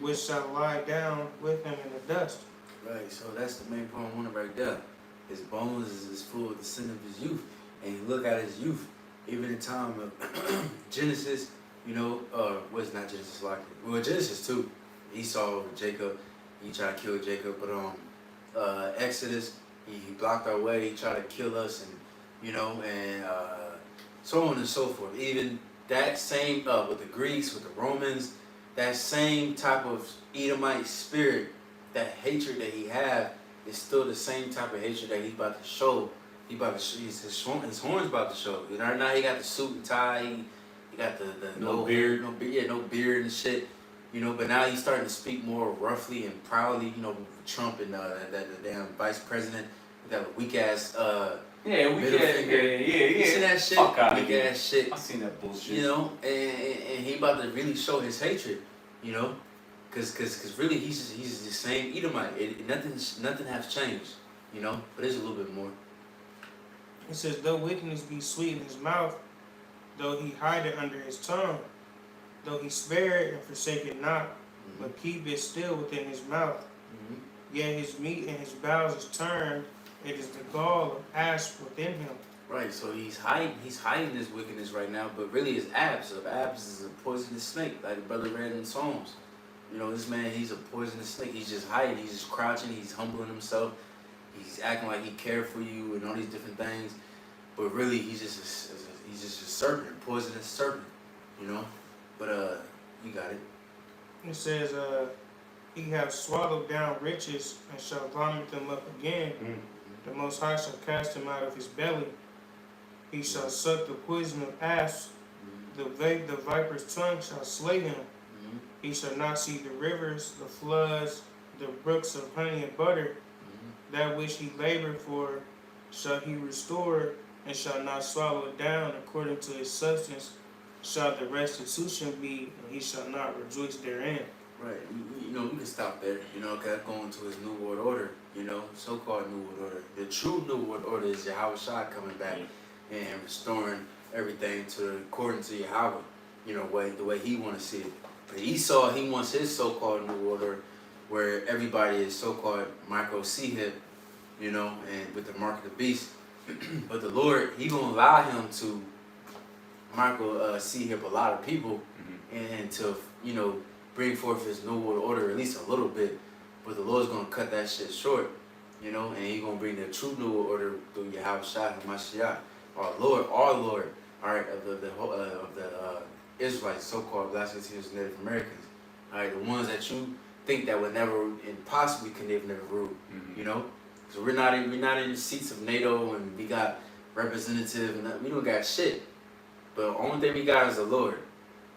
which shall lie down with him in the dust. Right, so that's the main point I wanted right there. His bones is full of the sin of his youth. And you look at his youth, even in time of Genesis, you know, was not Genesis like it? Well, Genesis too. Esau, Jacob, he tried to kill Jacob, but Exodus, he blocked our way, he tried to kill us, and you know, and so on and so forth. Even that same with the Greeks, with the Romans, that same type of Edomite spirit, that hatred that he had, is still the same type of hatred that he's about to show. He about to show, his horns about to show. Now he got the suit and tie. He got the No beard. no beard and shit. You know, but now he's starting to speak more roughly and proudly. You know, Trump and that damn vice president with that weak ass Yeah, we middle get finger. You see that shit? Fuck outta Weak here. ass shit. I seen that bullshit. You know, and he about to really show his hatred. You know, cause really he's the same Edomite. Nothing has changed. You know, but there's a little bit more. It says, though wickedness be sweet in his mouth, though he hide it under his tongue, though he spare it and forsake it not, but keep it still within his mouth. Yet his meat and his bowels is turned, it is the gall of asp within him. Right, so he's hiding this wickedness right now, but really it's abs. So abs is a poisonous snake, like the brother read in Psalms. You know, this man, he's a poisonous snake. He's just hiding, he's just crouching, he's humbling himself. He's acting like he cared for you and all these different things, but really he's just a serpent, a poisonous serpent, you know. But you got it. It says, he have swallowed down riches and shall vomit them up again. The Most High shall cast him out of his belly. He shall suck the poison of asps. The viper's tongue shall slay him. He shall not see the rivers, the floods, the brooks of honey and butter. That which he labored for shall he restore, and shall not swallow it down according to his substance. Shall the restitution be, and he shall not rejoice therein. Right. You know, we can stop there. You know, cause going to his new world order. You know, so-called new world order. The true new world order is Yahweh Shai coming back and restoring everything according to Yahweh. You know, the way he want to see it. But Esau, he wants his so-called new world order, where everybody is so-called micro C-hip, you know, and with the mark of the beast. But the Lord, he gonna allow him to micro C-hip a lot of people and to, you know, bring forth his new world order at least a little bit. But the Lord's gonna cut that shit short. you know, and he gonna bring the true new order through Yahushua Hamashiach, our Lord, all right, of the Israelites, so-called Black Latino Native Americans, all right, the ones that you think that would never and possibly could never rule, you know. So we're not in the seats of NATO, and we got representative, and we don't got shit. But the only thing we got is the Lord.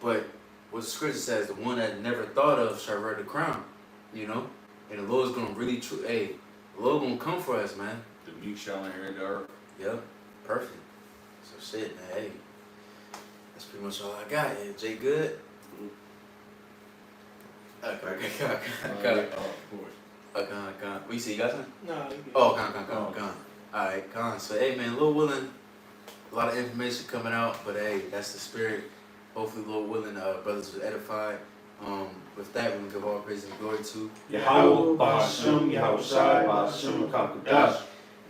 But what the scripture says, the one that never thought of shall wear the crown, you know. And the Lord's gonna really the Lord gonna come for us, man. The meek shall inherit the earth. Yep, perfect. So shit, man. Hey, that's pretty much all I got. Yeah, Jay, good. Okay. What you see? You got something? No, you good. Oh, con. Alright, con. So, hey, man, Lord willing, a lot of information coming out, but hey, that's the spirit. Hopefully, Lord willing, brothers will edify. With that, we're going to give all praise and glory to Yahweh, Ba'ashem, Yahushai, Ba'ashem, Kakadash.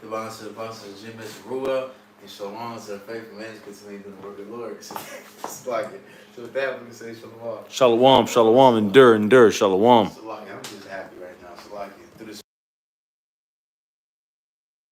the bonds to the apostles, Jim, Mr. Ruel, and shalom to the faithful man between the work of the Lord. It's like it. So, with that, we can say shalom. Shalom, endure, shalom. It's like, I'm just